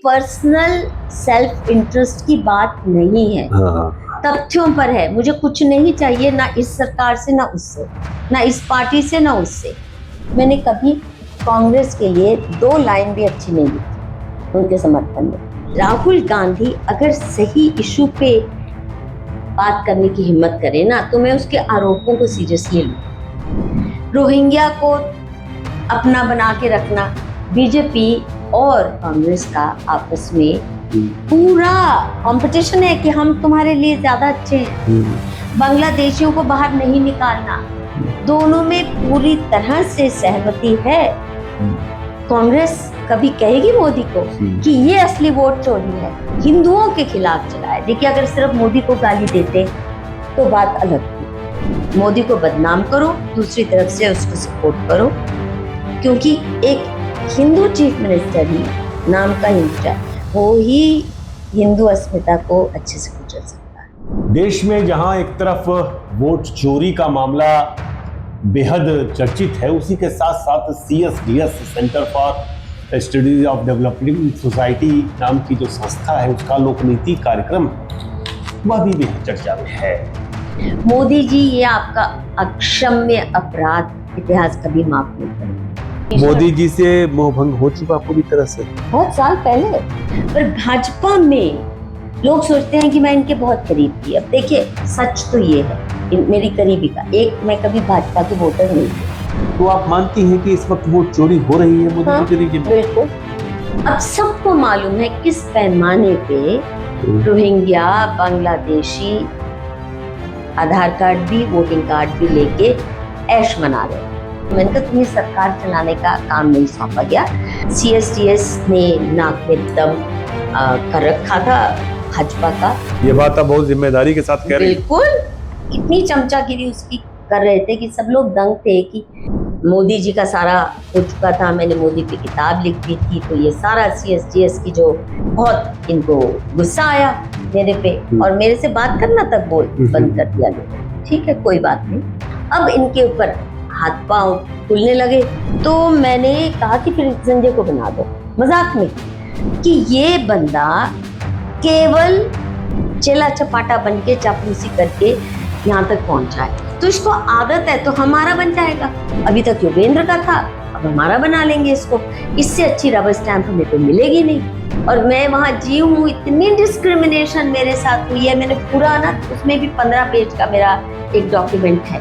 Personal self interest की बात नहीं है। हाँ। तथ्यों पर है। मुझे कुछ नहीं चाहिए, ना इस सरकार से, ना उससे, ना इस पार्टी से, ना उससे। मैंने कभी कांग्रेस के लिए 2 लाइन भी अच्छी नहीं लिखी उनके समर्थन में। राहुल गांधी अगर सही इशू पे बात करने की हिम्मत करे ना, तो मैं उसके आरोपों को सीरियसली लूं। रोहिंग्या को अपना बना के रखना, बीजेपी और कांग्रेस का आपस में पूरा कंपटीशन है कि हम तुम्हारे लिए ज्यादा अच्छे हैं। बांग्लादेशियों को बाहर नहीं निकालना, दोनों में पूरी तरह से सहमति है। कांग्रेस कभी कहेगी मोदी को कि ये असली वोट चोरी है, हिंदुओं के खिलाफ चला है। देखिए, अगर सिर्फ मोदी को गाली देते तो बात अलग थी। मोदी को बदनाम करो, दूसरी तरफ से उसको सपोर्ट करो, क्योंकि एक हिंदू चीफ मिनिस्टर ही नाम का हिंदू है, वो ही हिंदू अस्मिता को अच्छे से कुचल सकता है। देश में जहां एक तरफ वोट चोरी का मामला बेहद चर्चित है, उसी के साथ साथ CSDS centre for studies of developing society नाम की जो संस्था है, उसका लोकनीति कार्यक्रम वह भी बेहद चर्चा में है। मोदी जी, ये आपका अक्षम्य अपराध इतिहास कभी माफ नहीं करेगा। मोदी जी से मोहभंग हो चुका पूरी तरह से बहुत साल पहले। पर भाजपा में लोग सोचते हैं कि मैं इनके बहुत करीब थी। अब देखिए, सच तो ये है, मेरी करीबी का एक, मैं कभी भाजपा की वोटर नहीं थी। तो आप मानती हैं कि इस वक्त वोट चोरी हो रही है मोदी जी के लिए? बिल्कुल। अब सबको मालूम है किस पैमाने पे रोहिंग्या, बांग्लादेशी आधार कार्ड भी, वोटिंग कार्ड भी लेके ऐश मना रहे हैं। मैंने कहा, तुम्हें सरकार चलाने का काम नहीं सौंपा गया। CSDS ने नाक में दम कर रखा था भाजपा का। ये बात आप बहुत जिम्मेदारी के साथ कह रहे हैं। बिल्कुल, इतनी चमचागिरी उसकी कर रहे थे कि सब लोग दंग थे कि मोदी जी का सारा हो चुका था। मैंने मोदी पे किताब लिख दी थी, तो ये सारा CSDS की जो बहुत इनको गुस्सा आया मेरे पे, और मेरे से बात करना तक बंद कर दिया गया। ठीक है, कोई बात नहीं। अब इनके ऊपर हाथ पांव खुलने लगे, तो मैंने कहा कि फिर संजय को बना दो, मजाक में, कि ये बंदा केवल चेला चपाटा बन के चापलूसी करके यहाँ तक पहुंचा है, तो इसको आदत है तो हमारा बन जाएगा। अभी तक योगेंद्र का था, अब हमारा बना लेंगे इसको। इससे अच्छी रबर स्टैंप हमें तो मिलेगी नहीं। और मैं वहां जी हूँ, इतनी डिस्क्रिमिनेशन मेरे साथ हुई है। मैंने पूरा ना, उसमें भी 15 पेज का मेरा एक डॉक्यूमेंट है,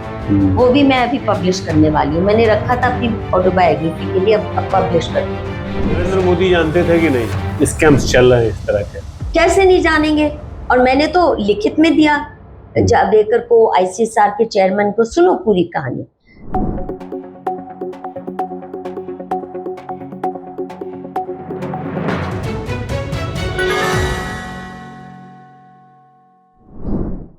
वो भी मैं अभी पब्लिश करने वाली हूँ। मैंने रखा था अपनी ऑटोबायोग्राफी के लिए, अब पब्लिश कर दी। नरेंद्र मोदी जानते थे कि नहीं स्कैम्स चल रहे हैं इस तरह के? कैसे नहीं जानेंगे। और मैंने तो लिखित में दिया जावड़ेकर को, ICSR के चेयरमैन को। सुनो पूरी कहानी।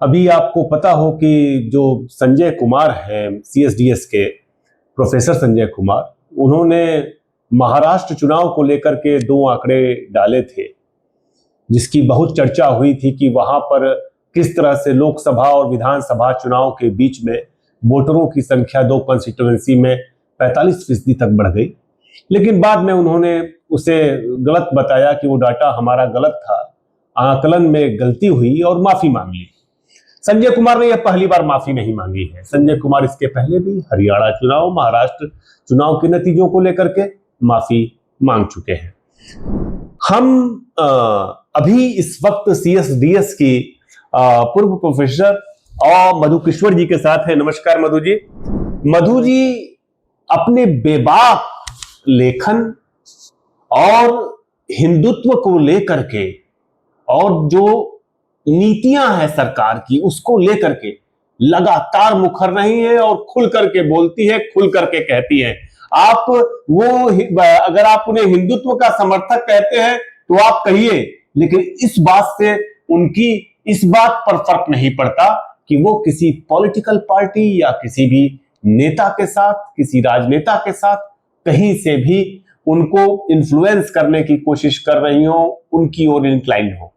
अभी आपको पता हो कि जो संजय कुमार हैं, CSDS के प्रोफेसर संजय कुमार, उन्होंने महाराष्ट्र चुनाव को लेकर के 2 आंकड़े डाले थे, जिसकी बहुत चर्चा हुई थी कि वहां पर किस तरह से लोकसभा और विधानसभा चुनाव के बीच में वोटरों की संख्या 2 कंस्टिट्यूएंसी में 45% तक बढ़ गई। लेकिन बाद में उन्होंने उसे गलत बताया कि वो डाटा हमारा गलत था, आकलन में गलती हुई, और माफी मांग ली। संजय कुमार ने यह पहली बार माफी नहीं मांगी है। संजय कुमार इसके पहले भी हरियाणा चुनाव, महाराष्ट्र चुनाव के नतीजों को लेकर के माफी मांग चुके हैं। हम अभी इस वक्त CSDS की पूर्व प्रोफेसर और मधु किश्वर जी के साथ हैं। नमस्कार मधु जी। मधु जी, अपने बेबाक लेखन और हिंदुत्व को लेकर के, और जो नीतियां हैं सरकार की, उसको लेकर के लगातार मुखर रही है और खुल करके बोलती है, खुल करके कहती है। आप वो, अगर आप उन्हें हिंदुत्व का समर्थक कहते हैं तो आप कहिए, लेकिन इस बात से उनकी इस बात पर फर्क नहीं पड़ता कि वो किसी पॉलिटिकल पार्टी या किसी भी नेता के साथ, किसी राजनेता के साथ कहीं से भी उनको इन्फ्लुएंस करने की कोशिश कर रही हो, उनकी ओर इंक्लाइन हो।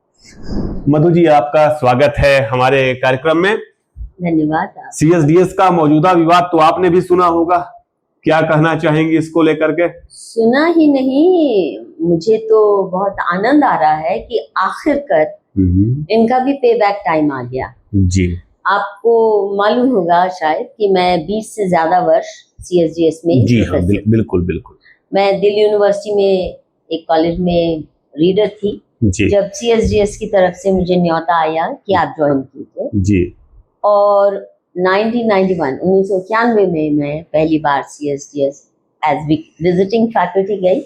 मधु जी, आपका स्वागत है हमारे कार्यक्रम में। धन्यवाद। CSDS का मौजूदा विवाद तो आपने भी सुना होगा। क्या कहना चाहेंगे इसको लेकर के? सुना ही नहीं, मुझे तो बहुत आनंद आ रहा है कि आखिरकार इनका भी पे बैक टाइम आ गया। जी, आपको मालूम होगा शायद कि मैं 20 से ज्यादा वर्ष सीएसडीएस में जी हाँ, प्रोफेसर। बिल्कुल बिल्कुल। मैं दिल्ली यूनिवर्सिटी में एक कॉलेज में रीडर थी। जी जब सीएसडीएस की तरफ से मुझे न्योता आया कि आप ज्वाइन कीजिए, जी, और 1991 में मैं पहली बार सीएसडीएस एज विजिटिंग फैकल्टी गई।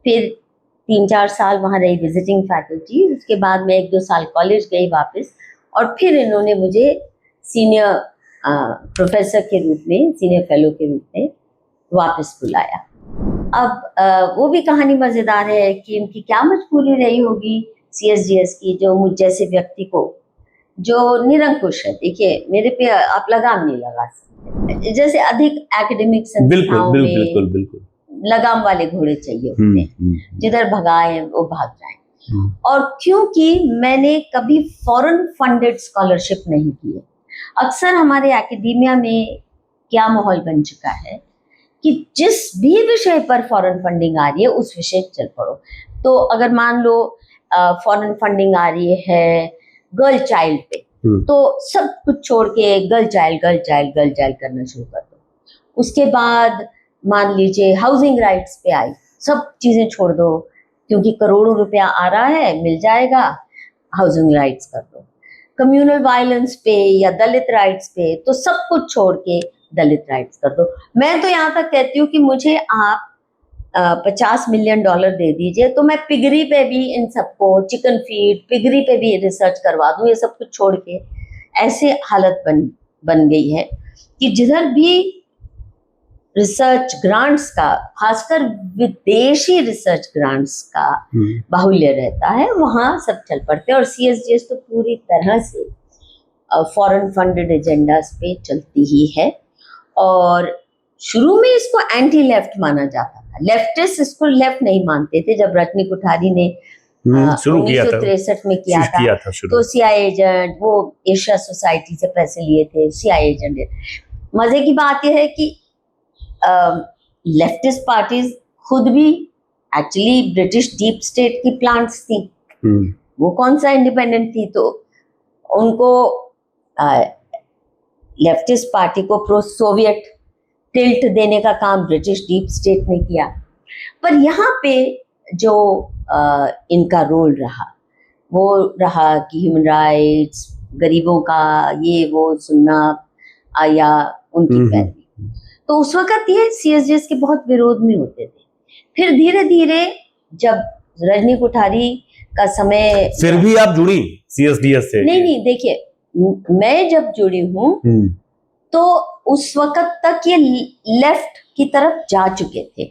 फिर 3-4 साल वहाँ रही विजिटिंग फैकल्टी। उसके बाद मैं 1-2 साल कॉलेज गई वापस, और फिर इन्होंने मुझे सीनियर प्रोफेसर के रूप में, सीनियर फेलो के रूप में वापस बुलाया। अब वो भी कहानी मज़ेदार है कि इनकी क्या मजबूरी रही होगी सीएसडीएस की, जो मुझ जैसे व्यक्ति को, जो निरंकुश है, देखिए मेरे पे आप लगाम नहीं लगा सकते। जैसे अधिक एकेडमिक संस्थाओं में बिल्कुल बिल्कुल लगाम वाले घोड़े चाहिए होते हैं, जिधर भगाए वो भाग जाएं। और क्योंकि मैंने कभी फॉरेन फंडेड स्कॉलरशिप नहीं की है, अक्सर हमारे एकेडेमिया में क्या माहौल बन चुका है कि जिस भी विषय पर फॉरेन फंडिंग आ रही है उस विषय चल पड़ो। तो अगर मान लो फॉरेन फंडिंग आ रही है गर्ल चाइल्ड पे, तो सब कुछ छोड़ के गर्ल चाइल्ड करना शुरू कर दो। उसके बाद मान लीजिए हाउसिंग राइट्स पे आई, सब चीजें छोड़ दो, क्योंकि करोड़ों रुपया आ रहा है, मिल जाएगा, हाउसिंग राइट्स कर दो। कम्युनल वायलेंस पे या दलित राइट्स पे, तो सब कुछ छोड़ के दलित राइट्स कर दो। मैं तो यहाँ तक कहती हूँ कि मुझे आप $50 मिलियन दे दीजिए तो मैं पिगरी पे भी इन सबको, चिकन फीड, पिगरी पे भी रिसर्च करवा दूँ। ये सब कुछ छोड़ के ऐसे हालत बन गई है कि जिधर भी रिसर्च ग्रांट्स का, खासकर विदेशी रिसर्च ग्रांट्स का बाहुल्य रहता है, वहाँ सब चल पड़ते हैं। और सीएसडीएस तो पूरी तरह से फॉरेन फंडेड एजेंडास पे चलती ही है। और शुरू में इसको एंटी लेफ्ट माना जाता था, लेफ्टिस्ट इसको लेफ्ट नहीं मानते थे। जब रजनी कोठारी ने 1963 में किया था तो सीआई एजेंट, वो एशिया सोसाइटी से पैसे लिए थे, सीआई एजेंट। मजे की बात यह है कि लेफ्टिस्ट पार्टीज खुद भी एक्चुअली ब्रिटिश डीप स्टेट की प्लांट्स थी। वो कौन सा इंडिपेंडेंट थी, तो उनको लेफ्टिस्ट पार्टी को प्रो सोवियत टिल्ट देने का काम ब्रिटिश डीप स्टेट ने किया। पर यहाँ पे जो इनका रोल रहा, वो रहा कि ह्यूमन राइट्स, गरीबों का ये वो सुनना या उनकी पैरवी। तो उस वक्त ये सीएसडीएस के बहुत विरोध में होते थे। फिर धीरे धीरे जब रजनी कोठारी का समय, फिर भी आप जुड़ी सीएसडीएस से? नहीं, देखिए मैं जब जुड़ी हूँ तो उस वक्त तक ये लेफ्ट की तरफ जा चुके थे।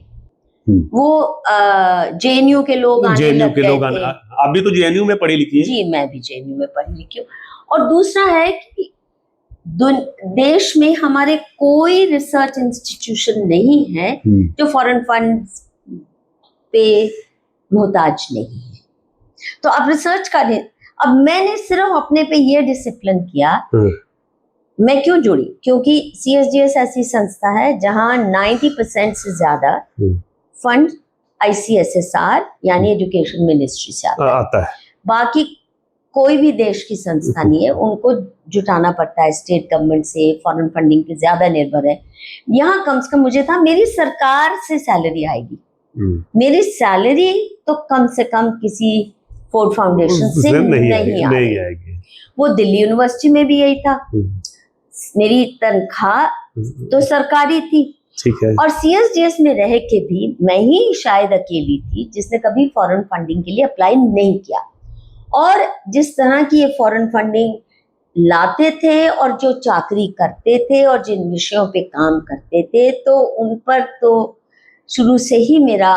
वो जेएनयू के लोग आने लग गए थे। आप भी तो जेएनयू में पढ़ी लिखी हैं? जी, मैं भी जेएनयू में पढ़ी लिखी हूँ। और दूसरा है कि देश में हमारे कोई रिसर्च इंस्टीट्यूशन नहीं है जो फॉरेन फंड्स पे मोहताज नहीं है। तो अब रिसर्च का, अब मैंने सिर्फ अपने पे ये डिसिप्लिन किया। मैं क्यों जुड़ी? क्योंकि सीएसडीएस ऐसी संस्था है जहां 90% से ज्यादा फंड आईसीएसएसआर यानी एजुकेशन मिनिस्ट्री से आता है। बाकी कोई भी देश की संस्था नहीं है, उनको जुटाना पड़ता है स्टेट गवर्नमेंट से, फॉरेन फंडिंग पे ज्यादा निर्भर है। यहाँ कम से कम मुझे था मेरी सरकार से सैलरी आएगी, मेरी सैलरी तो कम से कम किसी फोर्ड फाउंडेशन से नहीं आएगी। वो दिल्ली यूनिवर्सिटी में भी यही था, मेरी तनख्वाह तो सरकारी थी। ठीक है। और सीएसडीएस में रह के भी मैं ही शायद अकेली थी जिसने कभी फॉरेन फंडिंग के लिए अप्लाई नहीं किया। और जिस तरह की ये फॉरेन फंडिंग लाते थे और जो चाकरी करते थे और जिन विषयों पे काम करते थे, तो उन पर तो शुरू से ही मेरा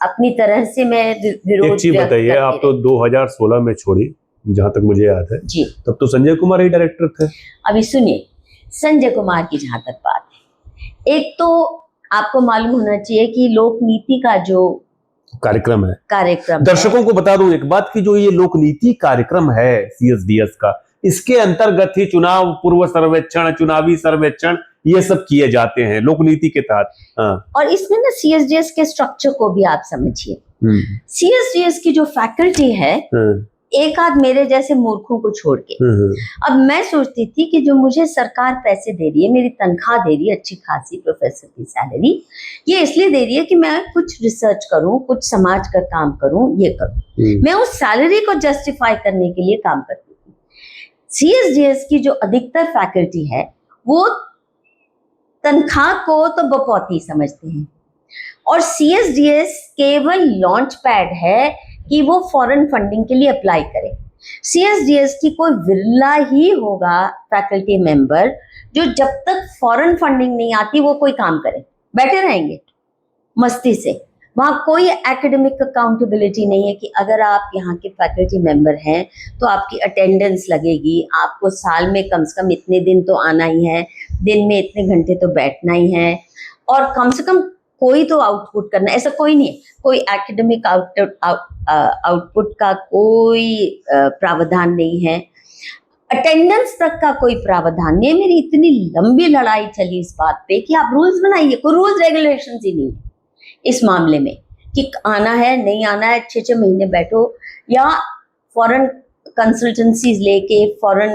अपनी तरह से मैं विरोध। एक चीज बताइए, आप तो 2016 में छोड़ी, जहां तक मुझे याद है जी, तब तो संजय कुमार ही डायरेक्टर थे। अभी सुनिए, संजय कुमार की जहां तक बात है, एक तो आपको मालूम होना चाहिए कि लोक नीति का जो कार्यक्रम दर्शकों को बता दूं एक बात की, जो ये लोक नीति कार्यक्रम है सीएसडीएस का, इसके अंतर्गत ही चुनाव पूर्व सर्वेक्षण, चुनावी सर्वेक्षण, ये सब किए जाते हैं लोकनीति के तहत। हाँ। और इसमें ना सीएसडीएस के स्ट्रक्चर को भी आप समझिए। सीएसडीएस की जो फैकल्टी है, एक आध मेरे जैसे मूर्खों को छोड़ के, अब मैं सोचती थी कि जो मुझे सरकार पैसे दे रही है, मेरी तनख्वाह दे रही है अच्छी खासी, प्रोफेसर की सैलरी, ये इसलिए दे रही है कि मैं कुछ रिसर्च करूं, कुछ समाज का काम करूं, ये करूं। मैं उस सैलरी को जस्टिफाई करने के लिए काम करती थी। सीएसडीएस की जो अधिकतर फैकल्टी है वो तनख्वाह को तो बपौती समझते हैं, और सीएसडीएस केवल लॉन्च पैड है कि वो फॉरेन फंडिंग के लिए अप्लाई करें। सीएसडीएस की कोई विरला ही होगा फैकल्टी मेंबर जो जब तक फॉरेन फंडिंग नहीं आती वो कोई काम करे, बैठे रहेंगे मस्ती से। वहां कोई एकेडमिक अकाउंटेबिलिटी नहीं है कि अगर आप यहाँ के फैकल्टी मेंबर हैं तो आपकी अटेंडेंस लगेगी, आपको साल में कम से कम इतने दिन तो आना ही है, दिन में इतने घंटे तो बैठना ही है, और कम से कम कोई तो आउटपुट करना। ऐसा कोई नहीं है, कोई एकेडमिक आउटपुट का कोई प्रावधान नहीं है, अटेंडेंस तक का कोई प्रावधान नहीं है। मेरी इतनी लंबी लड़ाई चली इस बात पे कि आप रूल्स बनाइए, कोई रूल्स रेगुलेशंस ही नहीं है इस मामले में कि आना है नहीं आना है, 6-6 महीने बैठो, या फॉरेन कंसल्टेंसीज लेके फॉरेन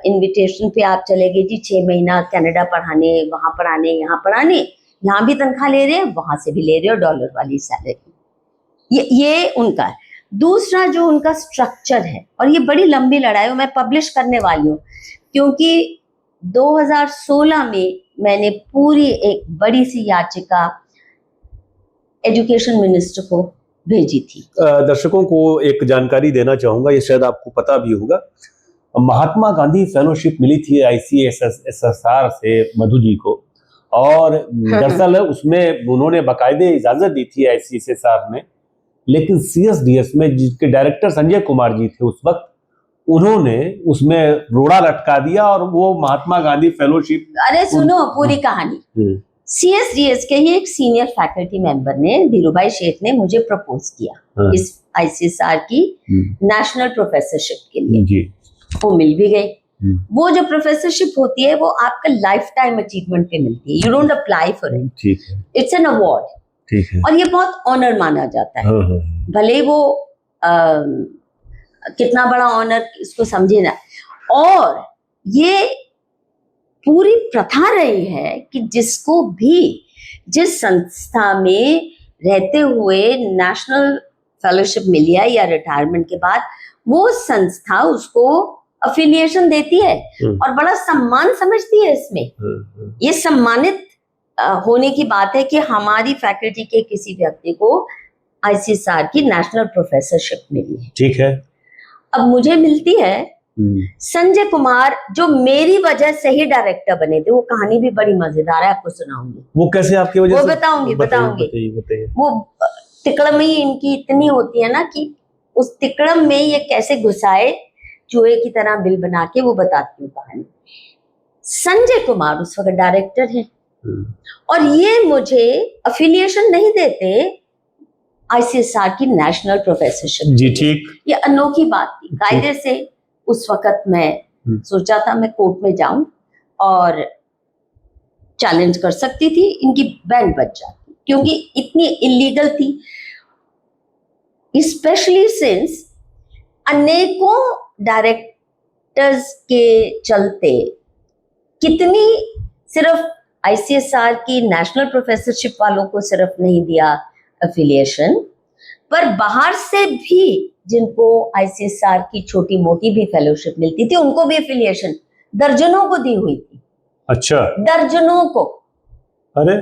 इनविटेशन पे आप चले गए जी 6 महीना कनाडा पढ़ाने, वहां पढ़ाने, यहाँ पढ़ाने, यहाँ भी तनख्वाह ले रहे हैं, वहां से भी ले रहे हो डॉलर वाली सैलरी। ये उनका है। दूसरा जो उनका स्ट्रक्चर है, और ये बड़ी लंबी लड़ाई है, मैं पब्लिश करने वाली हूँ क्योंकि 2016 में मैंने पूरी एक बड़ी सी याचिका एजुकेशन मिनिस्टर को भेजी थी। दर्शकों को एक जानकारी देना चाहूंगा, ये शायद आपको पता भी होगा, महात्मा गांधी फेलोशिप मिली थी ICSSR से मधु जी को, और दरअसल उसमें उन्होंने बाकायदे इजाजत दी थी ICSSR ने, लेकिन CSDS में जिसके डायरेक्टर संजय कुमार जी थे उस वक्त, उन्होंने उसमें रोड़ा लटका दिया और वो महात्मा गांधी फेलोशिप। अरे सुनो पूरी कहानी। CSDS के ही एक सीनियर फैकल्टी मेंबर ने, धीरूभाई शेठ ने, मुझे प्रपोज किया इस ICSR की नेशनल प्रोफेसरशिप के लिए जी। वो मिल भी गई। वो जो प्रोफेसरशिप होती है वो आपका लाइफ टाइम अचीवमेंट पे मिलती है, you don't apply for it, it's an award, और ये बहुत ऑनर माना जाता है। भले वो कितना बड़ा ऑनर इसको समझे ना, और ये पूरी प्रथा रही है कि जिसको भी जिस संस्था में रहते हुए नेशनल फेलोशिप मिली है या रिटायरमेंट के बाद, वो संस्था उसको अफिलिएशन देती है और बड़ा सम्मान समझती है इसमें। ये सम्मानित होने की बात है कि हमारी फैकल्टी के किसी व्यक्ति को ICSR की नेशनल प्रोफेसरशिप मिली है। ठीक है। अब मुझे मिलती है संजय कुमार, जो मेरी वजह से ही डायरेक्टर बने थे। वो कहानी भी बड़ी मजेदार है, आपको सुनाऊंगी। वो कैसे आपकी वजह से? वो बताऊंगी। वो तिकड़म ही इनकी इतनी होती है ना कि उस तिकड़म में ये कैसे घुसाए चूहे की तरह बिल बना के, वो बताती हूँ कहानी। संजय कुमार उस वक्त डायरेक्टर है और ये मुझे अफिलिएशन नहीं देते ICSR की नेशनल प्रोफेसरशिप जी। ठीक, ये अनोखी बात थी। कायदे से उस वक्त मैं सोचा था मैं कोर्ट में जाऊं और चैलेंज कर सकती थी, इनकी बैंड बच जाती क्योंकि इतनी इलीगल थी, स्पेशली सिंस अनेकों डायरेक्टर्स के चलते कितनी सिर्फ ICSR की नेशनल प्रोफेसरशिप वालों को सिर्फ नहीं दिया एफिलिएशन, पर बाहर से भी जिनको ICSR की छोटी मोटी भी फेलोशिप मिलती थी उनको भी एफिलिएशन दर्जनों को दी हुई थी। अच्छा, दर्जनों को। अरे,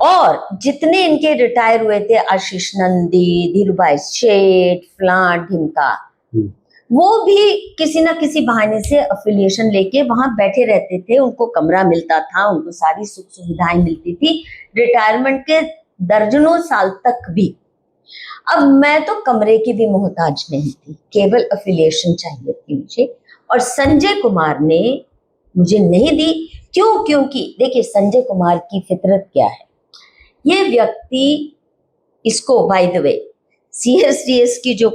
और जितने इनके रिटायर हुए थे, आशीष नंदी, धीरूभाई शेठ, फलां ढिमका, वो भी किसी ना किसी बहाने से अफिलिएशन लेके वहां बैठे रहते थे। उनको कमरा मिलता था, उनको सारी सुख सुविधाएं मिलती थी रिटायरमेंट के दर्जनों साल तक भी। अब मैं तो कमरे की भी मोहताज नहीं थी, केवल अफिलिएशन चाहिए थी मुझे, और संजय कुमार ने मुझे नहीं दी। क्यों? क्योंकि देखिए संजय कुमार की फितरत क्या है। ये व्यक्ति, इसको बाय द वे CSDS की जो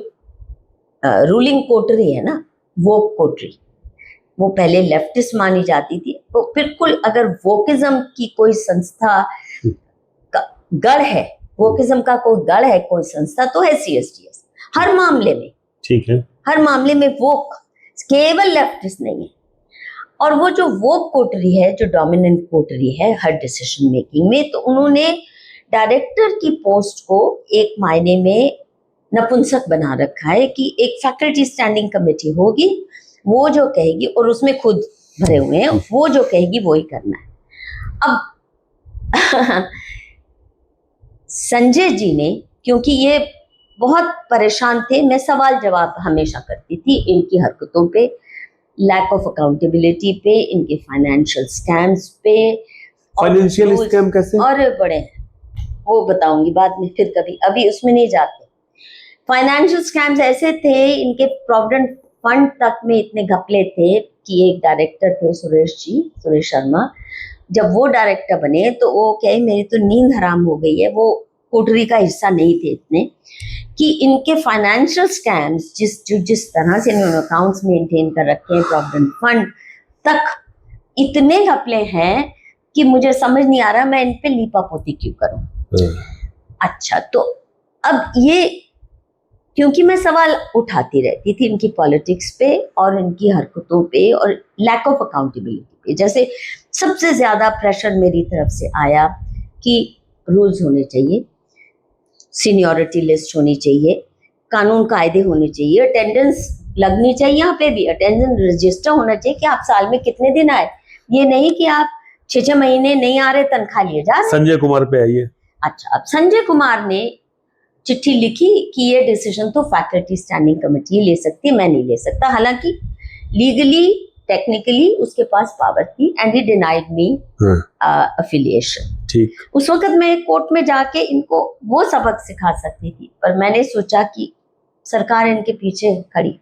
रूलिंग कोटरी है ना, वो कोटरी, वो पहले लेफ्टिस्ट मानी जाती थी, तो बिल्कुल अगर वोकिज्म की कोई संस्था गढ़ है, वोकिज्म का कोई गढ़ है, कोई संस्था, तो है CSDS। हर मामले में, ठीक है, हर मामले में वोक, केवल लेफ्टिस्ट नहीं है। और वो जो वोक कोटरी है, जो डोमिनेंट कोटरी है हर डिसीजन मेकिंग में, तो उन्होंने डायरेक्टर की पोस्ट को एक मायने में नपुंसक बना रखा है कि एक फैकल्टी स्टैंडिंग कमेटी होगी, वो जो कहेगी, और उसमें खुद भरे हुए हैं, वो जो कहेगी वो ही करना है। अब संजय जी ने, क्योंकि ये बहुत परेशान थे, मैं सवाल जवाब हमेशा करती थी इनकी हरकतों पे, लैक ऑफ अकाउंटेबिलिटी पे, इनके फाइनेंशियल स्कैम्स पे। फाइनेंशियल स्कैम कैसे? और बड़े, वो बताऊंगी बाद में, फिर कभी, अभी उसमें नहीं जाते। फाइनेंशियल स्कैम्स ऐसे थे, इनके प्रोविडेंट फंड तक में इतने घपले थे कि एक डायरेक्टर थे सुरेश शर्मा, जब वो डायरेक्टर बने तो वो कहे मेरी तो नींद हराम हो गई है, वो कोटरी का हिस्सा नहीं थे इतने, कि इनके फाइनेंशियल स्कैम्स जिस तरह से इन्होंने अकाउंट्स मेंटेन कर रखे हैं, प्रोविडेंट फंड तक इतने घपले हैं कि मुझे समझ नहीं आ रहा मैं इन पे लीपापोती क्यों करूं। अच्छा, तो अब ये, क्योंकि मैं सवाल उठाती रहती थी इनकी पॉलिटिक्स पे और इनकी हरकतों पे और लैक ऑफ अकाउंटेबिलिटी पे, जैसे सबसे ज्यादा प्रेशर मेरी तरफ से आया कि रूल्स होने चाहिए, सीनियरिटी लिस्ट होनी चाहिए, कानून कायदे होने चाहिए, अटेंडेंस लगनी चाहिए, यहाँ पे भी अटेंडेंस रजिस्टर होना चाहिए कि आप साल में कितने दिन आए, ये नहीं कि आप 6 महीने नहीं आ रहे, तनख्वाह लिए जा रहे। संजय कुमार पे आइए। अच्छा, अब संजय कुमार ने चिट्ठी लिखी कि ये डिसीजन तो फैकल्टी स्टैंडिंग कमेटी ले सकती है, मैं नहीं ले सकता, हालांकि लीगली टेक्निकली उसके पास पावर थी, and he denied me affiliation. ठीक, उस वक्त मैं कोर्ट में जाके इनको वो सबक सिखा सकती थी, पर मैंने सोचा कि सरकार इनके पीछे खड़ी,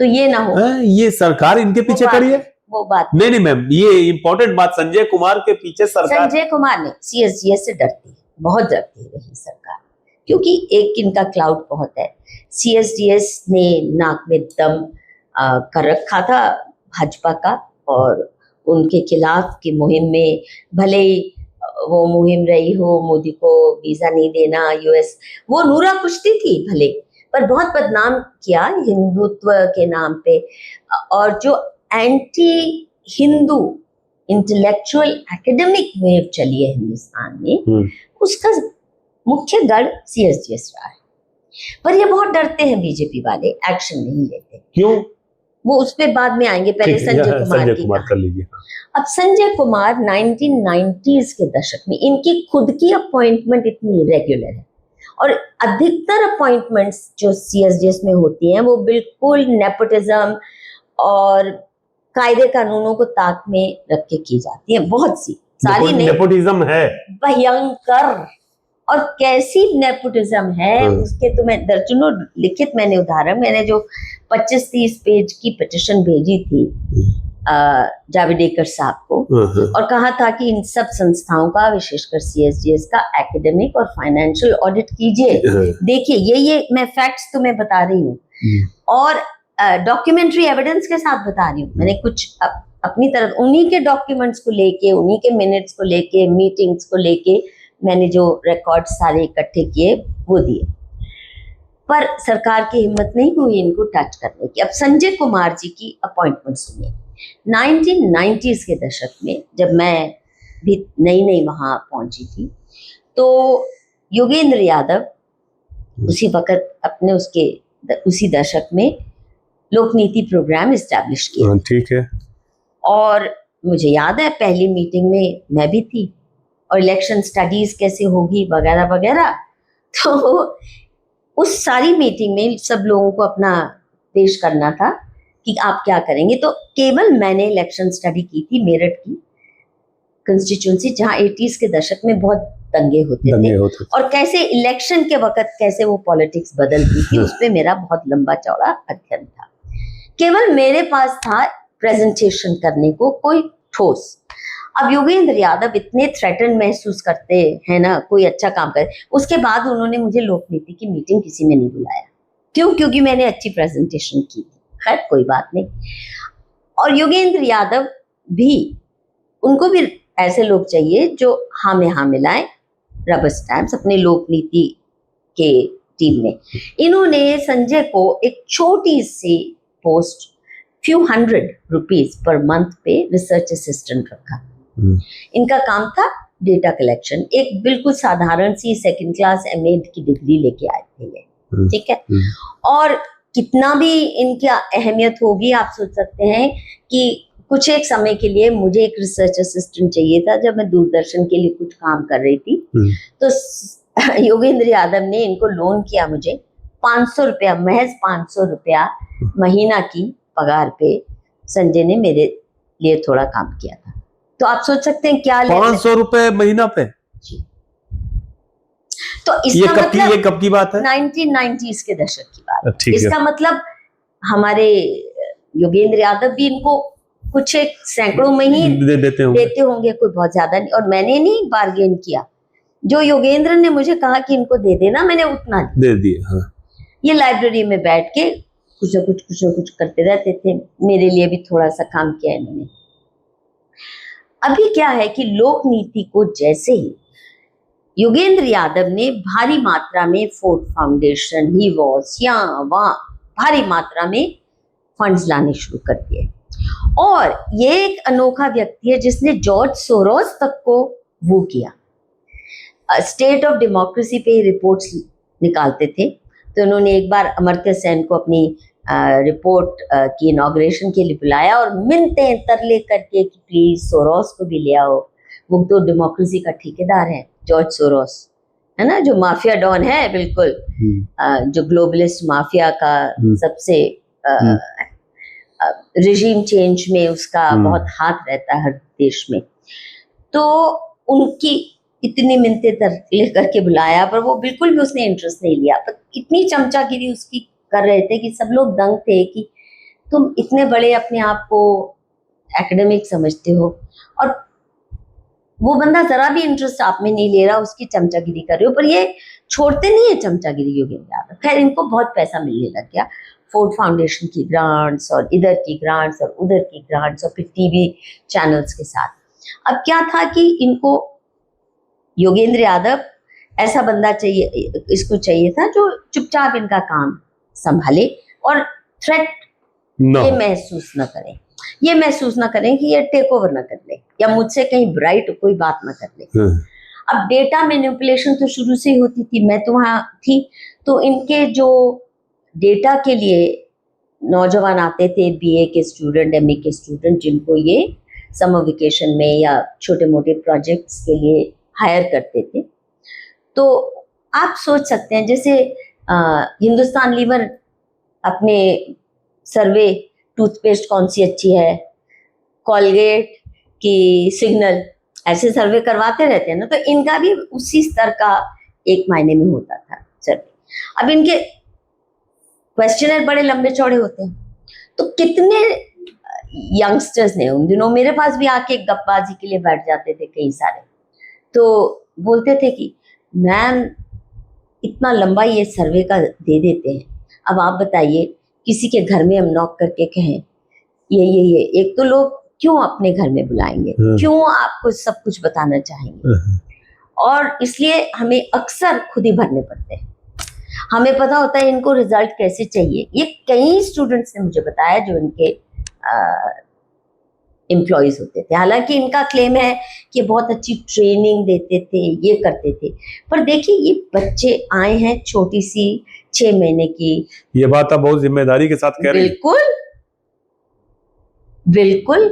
तो ये ना हो। ये सरकार इनके पीछे खड़ी है, वो बात नहीं मैम, ये इंपॉर्टेंट बात, संजय कुमार के पीछे सरकार, संजय कुमार ने CSDS से डरती, बहुत डरती रही सरकार, क्योंकि एक इनका क्लाउड बहुत है। CSDS ने नाक में दम कर रखा था भाजपा का, और उनके खिलाफ की मुहिम में, भले ही वो मुहिम रही हो मोदी को वीजा नहीं देना, US, वो नूरा कुश्ती थी भले, पर बहुत बदनाम किया हिंदुत्व के नाम पे, और जो anti Hindu intellectual academic wave चली है हिंदुस्तान में, उसका मुख्य गढ़ CSDS रहा है। पर ये बहुत डरते हैं बीजेपी वाले, एक्शन नहीं लेते। क्यों? वो उस पे बाद में आएंगे, पहले संजय कुमार कर लीजिए। अब संजय कुमार 1990s के दशक में, इनकी खुद की अपॉइंटमेंट इतनी इरेगुलर है, और अधिकतर अपॉइंटमेंट्स जो CSDS में होती हैं वो बिल्कुल नेपोटिज्म और कायदे कानूनों को ताक में रख के की जाती है, बहुत सी, सारी नेपोटिज्म है, भयंकर, और कैसी नेपोटिज्म है उसके तो मैं दर्जनों लिखित मैंने उदाहरण, मैंने जो 25-30 पेज की पिटिशन भेजी थी जावड़ेकर साहब को, और कहा था कि इन सब संस्थाओं का, विशेषकर CSDS का एकेडमिक और फाइनेंशियल ऑडिट कीजिए, देखिए ये मैं फैक्ट्स तुम्हें बता रही हूँ, और डॉक्यूमेंट्री एविडेंस के साथ बता रही हूँ, मैंने कुछ अपनी तरफ उन्हीं के डॉक्यूमेंट्स को लेके, उन्हीं के मिनट्स को लेके, मीटिंग्स को लेके मैंने जो रिकॉर्ड सारे इकट्ठे किए वो दिए, पर सरकार की हिम्मत नहीं हुई इनको टच करने की। अब संजय कुमार जी की अपॉइंटमेंट सुनिए। 1990s के दशक में जब मैं भी नई वहां पहुंची थी, तो योगेंद्र यादव उसी वक्त अपने उसी दशक में लोकनीति प्रोग्राम इस्टेब्लिश किया। ठीक है, और मुझे याद है पहली मीटिंग में मैं भी थी, और इलेक्शन स्टडीज कैसे होगी वगैरह वगैरह, तो उस सारी मीटिंग में सब लोगों को अपना पेश करना था कि आप क्या करेंगे, तो केवल मैंने इलेक्शन स्टडी की थी मेरठ की कंस्टिट्यूंसी, जहां 80s के दशक में बहुत दंगे होते थे, और कैसे इलेक्शन के वक्त कैसे वो पॉलिटिक्स बदलती थी, उस पर मेरा बहुत लंबा चौड़ा अध्ययन था। केवल मेरे पास था प्रेजेंटेशन करने को कोई ठोस। अब योगेंद्र यादव इतने थ्रेटन महसूस करते हैं ना, कोई अच्छा काम करे, उसके बाद उन्होंने मुझे लोकनीति की मीटिंग किसी में नहीं बुलाया। क्यों? क्योंकि मैंने अच्छी प्रेजेंटेशन की थी। खैर कोई बात नहीं। और योगेंद्र यादव भी, उनको भी ऐसे लोग चाहिए जो हाँ में हाँ मिलाएं, रबर स्टैम्प्स अपने लोक नीति के टीम में। इन्होंने संजय को एक छोटी सी post, few hundred rupees per month पे रिसर्च असिस्टेंट रखा। इनका काम था डेटा कलेक्शन। एक बिल्कुल साधारण सी सेकंड क्लास एमएड की डिग्री लेके आए थे ये, ठीक है। और कितना भी इनकी अहमियत होगी, आप सोच सकते हैं कि कुछ एक समय के लिए मुझे एक रिसर्च असिस्टेंट चाहिए था जब मैं दूरदर्शन के लिए कुछ काम कर रही थी। तो योगेंद्र यादव ने इनको लोन किया मुझे 500 रुपया, महज 500 रुपया महीना की पगार पे संजय ने मेरे लिए थोड़ा काम किया था। तो आप सोच सकते हैं क्या 500 रुपए महीना पे जी। तो इसका मतलब ये कब की बात है? 1990s के दशक की बात। ठीक है। इसका मतलब हमारे योगेंद्र यादव भी इनको कुछ एक सैकड़ों में ही देते होंगे, कोई बहुत ज्यादा नहीं। और मैंने नहीं बार्गेन किया, जो योगेंद्र ने मुझे कहा कि इनको दे देना, मैंने उतना दे दिया। हाँ। ये लाइब्रेरी में बैठ के कुछ न कुछ करते रहते थे। मेरे लिए भी थोड़ा सा काम किया इन्होंने। अभी क्या है कि लोक नीति को जैसे ही योगेंद्र यादव ने भारी मात्रा में फोर्ड फाउंडेशन, ही वॉस, यहाँ वहाँ भारी मात्रा में फंड्स लाने शुरू कर दिए। और ये एक अनोखा व्यक्ति है जिसने जॉर्ज सोरोस तक को वो किया। स्टेट ऑफ डेमोक्रेसी पे रिपोर्ट्स निकालते थे। तो उन्होंने एक बार अमर्त्य सेन को अपनी रिपोर्ट की इनॉग्रेशन के लिए बुलाया और मिन्नते तरले करके कि प्लीज सोरोस को भी ले आओ, वो तो डेमोक्रेसी का ठेकेदार है, जॉर्ज सोरोस है ना, जो माफिया डॉन है बिल्कुल, जो ग्लोबलिस्ट माफिया का सबसे रिजीम चेंज में उसका बहुत हाथ रहता है हर देश में। तो उनकी इतनी मिन्नतें तरले करके बुलाया, पर वो बिल्कुल भी उसने इंटरेस्ट नहीं लिया। पर इतनी चमचागिरी उसकी कर रहे थे कि सब लोग दंग थे कि तुम इतने बड़े अपने आप को एकेडमिक समझते हो और वो बंदा जरा भी इंटरेस्ट आप में नहीं ले रहा, उसकी चमचागिरी कर रहे हो। पर ये छोड़ते नहीं है चमचागिरी योगेंद्र यादव। खैर, इनको बहुत पैसा मिलने लग गया, फोर्ड फाउंडेशन की ग्रांट्स और इधर की ग्रांट्स और उधर की ग्रांट्स और फिर टीवी चैनल्स के साथ। अब क्या था कि इनको योगेंद्र यादव ऐसा बंदा चाहिए, इसको चाहिए था जो चुपचाप इनका काम संभाले और थ्रेट ये महसूस न करें, ये महसूस न करें कि ये टेक ओवर न कर ले या मुझसे कहीं ब्राइट कोई बात न कर ले। अब डेटा मैनिपुलेशन तो शुरू से ही होती थी, मैं तो वहां थी। तो इनके जो डेटा के लिए नौजवान आते थे, बीए के स्टूडेंट, एमए के स्टूडेंट, जिनको ये समर वेकेशन में या छोटे मोटे प्रोजेक्ट्स के लिए हायर करते थे। तो आप सोच सकते हैं जैसे हिंदुस्तान लीवर अपने सर्वे टूथपेस्ट कौन सी अच्छी है, कॉलगेट की सिग्नल, ऐसे सर्वे करवाते रहते हैं ना, तो इनका भी उसी स्तर का एक महीने में होता था सर्वे। अब इनके क्वेश्चनर बड़े लंबे चौड़े होते हैं, तो कितने यंगस्टर्स ने उन दिनों मेरे पास भी आके गप्पबाजी के लिए बैठ जाते थे कई सारे। तो बोलते थे कि मैम इतना लंबा ये सर्वे का दे देते हैं, अब आप बताइए किसी के घर में हम नॉक करके कहें ये एक तो लोग क्यों अपने घर में बुलाएंगे, क्यों आपको सब कुछ बताना चाहेंगे। और इसलिए हमें अक्सर खुद ही भरने पड़ते हैं। हमें पता होता है इनको रिजल्ट कैसे चाहिए। ये कई स्टूडेंट्स ने मुझे बताया जो इनके एम्प्लॉयज होते थे। हालांकि इनका क्लेम है कि बहुत अच्छी ट्रेनिंग देते थे, ये करते थे, पर देखिए ये बच्चे आए हैं छोटी सी 6 महीने की। ये बात आप बहुत जिम्मेदारी के साथ कह रही हैं। बिल्कुल बिल्कुल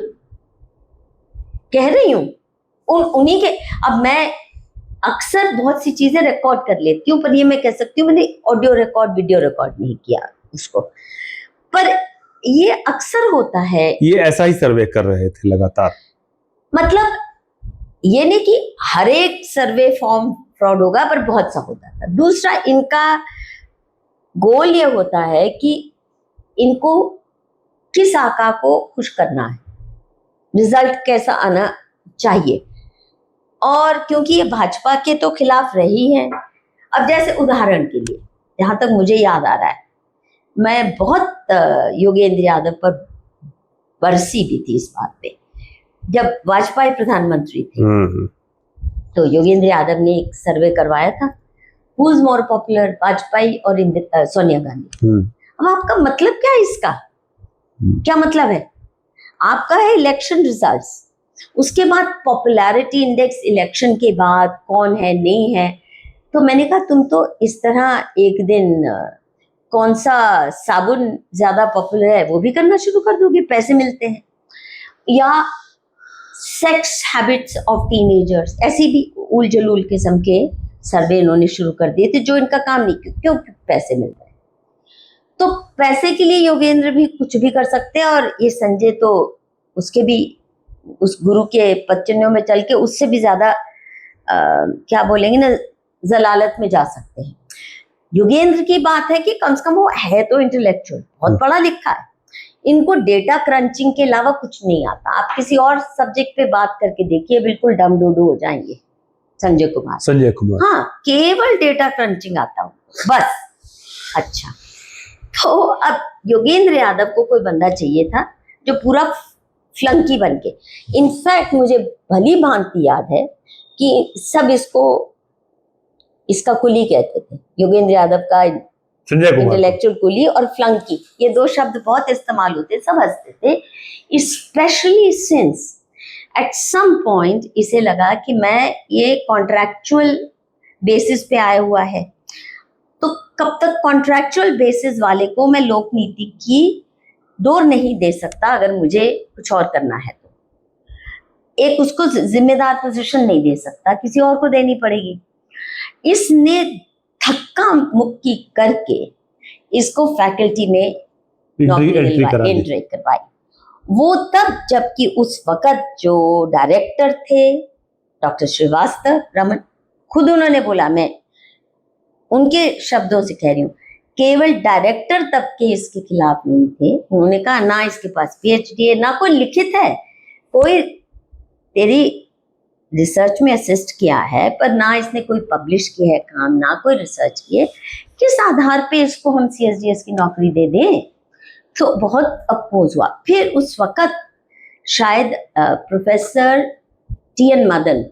कह रही हूँ। उन्हीं के, अब मैं अक्सर बहुत सी चीजें रिकॉर्ड कर लेती हूँ, पर ये मैं कह सकती हूँ मैंने ऑडियो रिकॉर्ड वीडियो रिकॉर्ड नहीं किया उसको। पर ये अक्सर होता है, ये ऐसा ही सर्वे कर रहे थे लगातार। मतलब ये नहीं कि हर एक सर्वे फॉर्म फ्रॉड होगा, पर बहुत सा होता था। दूसरा, इनका गोल ये होता है कि इनको किस आका को खुश करना है, रिजल्ट कैसा आना चाहिए। और क्योंकि ये भाजपा के तो खिलाफ रही हैं, अब जैसे उदाहरण के लिए जहां तक मुझे याद आ रहा है, मैं बहुत योगेंद्र यादव पर बरसी भी थी इस बात पे। जब वाजपेयी प्रधानमंत्री थे तो योगेंद्र यादव ने एक सर्वे करवाया था, who is more popular, Vajpayee और सोनिया गांधी। अब आपका मतलब क्या है इसका? क्या मतलब है आपका? है इलेक्शन रिजल्ट्स, उसके बाद पॉपुलैरिटी इंडेक्स इलेक्शन के बाद कौन है नहीं है। तो मैंने कहा तुम तो इस तरह एक दिन कौन सा साबुन ज्यादा पॉपुलर है वो भी करना शुरू कर दोगे, पैसे मिलते हैं। या सेक्स हैबिट्स ऑफ टीनेजर्स, ऐसी भी उल जलूल किस्म के सर्वे इन्होंने शुरू कर दिए थे, जो इनका काम नहीं, क्यों पैसे मिल रहे हैं। तो पैसे के लिए योगेंद्र भी कुछ भी कर सकते हैं, और ये संजय तो उसके भी उस गुरु के पच्चनों में चल के उससे भी ज्यादा क्या बोलेंगे ना, जलालत में जा सकते हैं। योगेंद्र की बात है कि कम से कम वो है तो इंटेलेक्चुअल, बहुत पढ़ा लिखा है, इनको डेटा क्रंचिंग के अलावा कुछ नहीं आता। आप किसी और सब्जेक्ट पे बात करके देखिए, बिल्कुल डम डूडू हो जाएंगे। संजय कुमार, हाँ, केवल डेटा क्रंचिंग आता हो बस। अच्छा, तो अब योगेंद्र यादव को कोई बंदा चाहिए था जो पूरा फ्लंकी बन के, इनफैक्ट मुझे भली भांति याद है कि सब इसका कुली कहते थे, योगेंद्र यादव का इंटेलेक्चुअल कुली और फ्लंकी, ये दो शब्द बहुत इस्तेमाल होते, सब हंसते थे। Specially since at some point इसे लगा कि मैं ये कॉन्ट्रैक्चुअल बेसिस पे आया हुआ है, तो कब तक कॉन्ट्रैक्चुअल बेसिस वाले को मैं लोक नीति की डोर नहीं दे सकता, अगर मुझे कुछ और करना है तो एक उसको जिम्मेदार पोजीशन नहीं दे सकता, किसी और को देनी पड़ेगी। इसने धक्का मुक्की करके इसको फैकल्टी में एंट्री करवाई। वो तब जबकि उस वक्त जो डायरेक्टर थे डॉक्टर श्रीवास्तव रमन, खुद उन्होंने बोला, मैं उनके शब्दों से कह रही हूँ, केवल डायरेक्टर तब के इसके खिलाफ नहीं थे। उन्होंने कहा ना इसके पास पीएचडी है, ना कोई लिखित है, कोई तेरी रिसर्च में असिस्ट किया है, पर ना इसने कोई पब्लिश किया है काम, ना कोई रिसर्च किए, किस आधार पे इसको हम सीएसडीएस की नौकरी दे दें। तो बहुत अपोज हुआ। फिर उस वक्त शायद प्रोफेसर टीएन मदन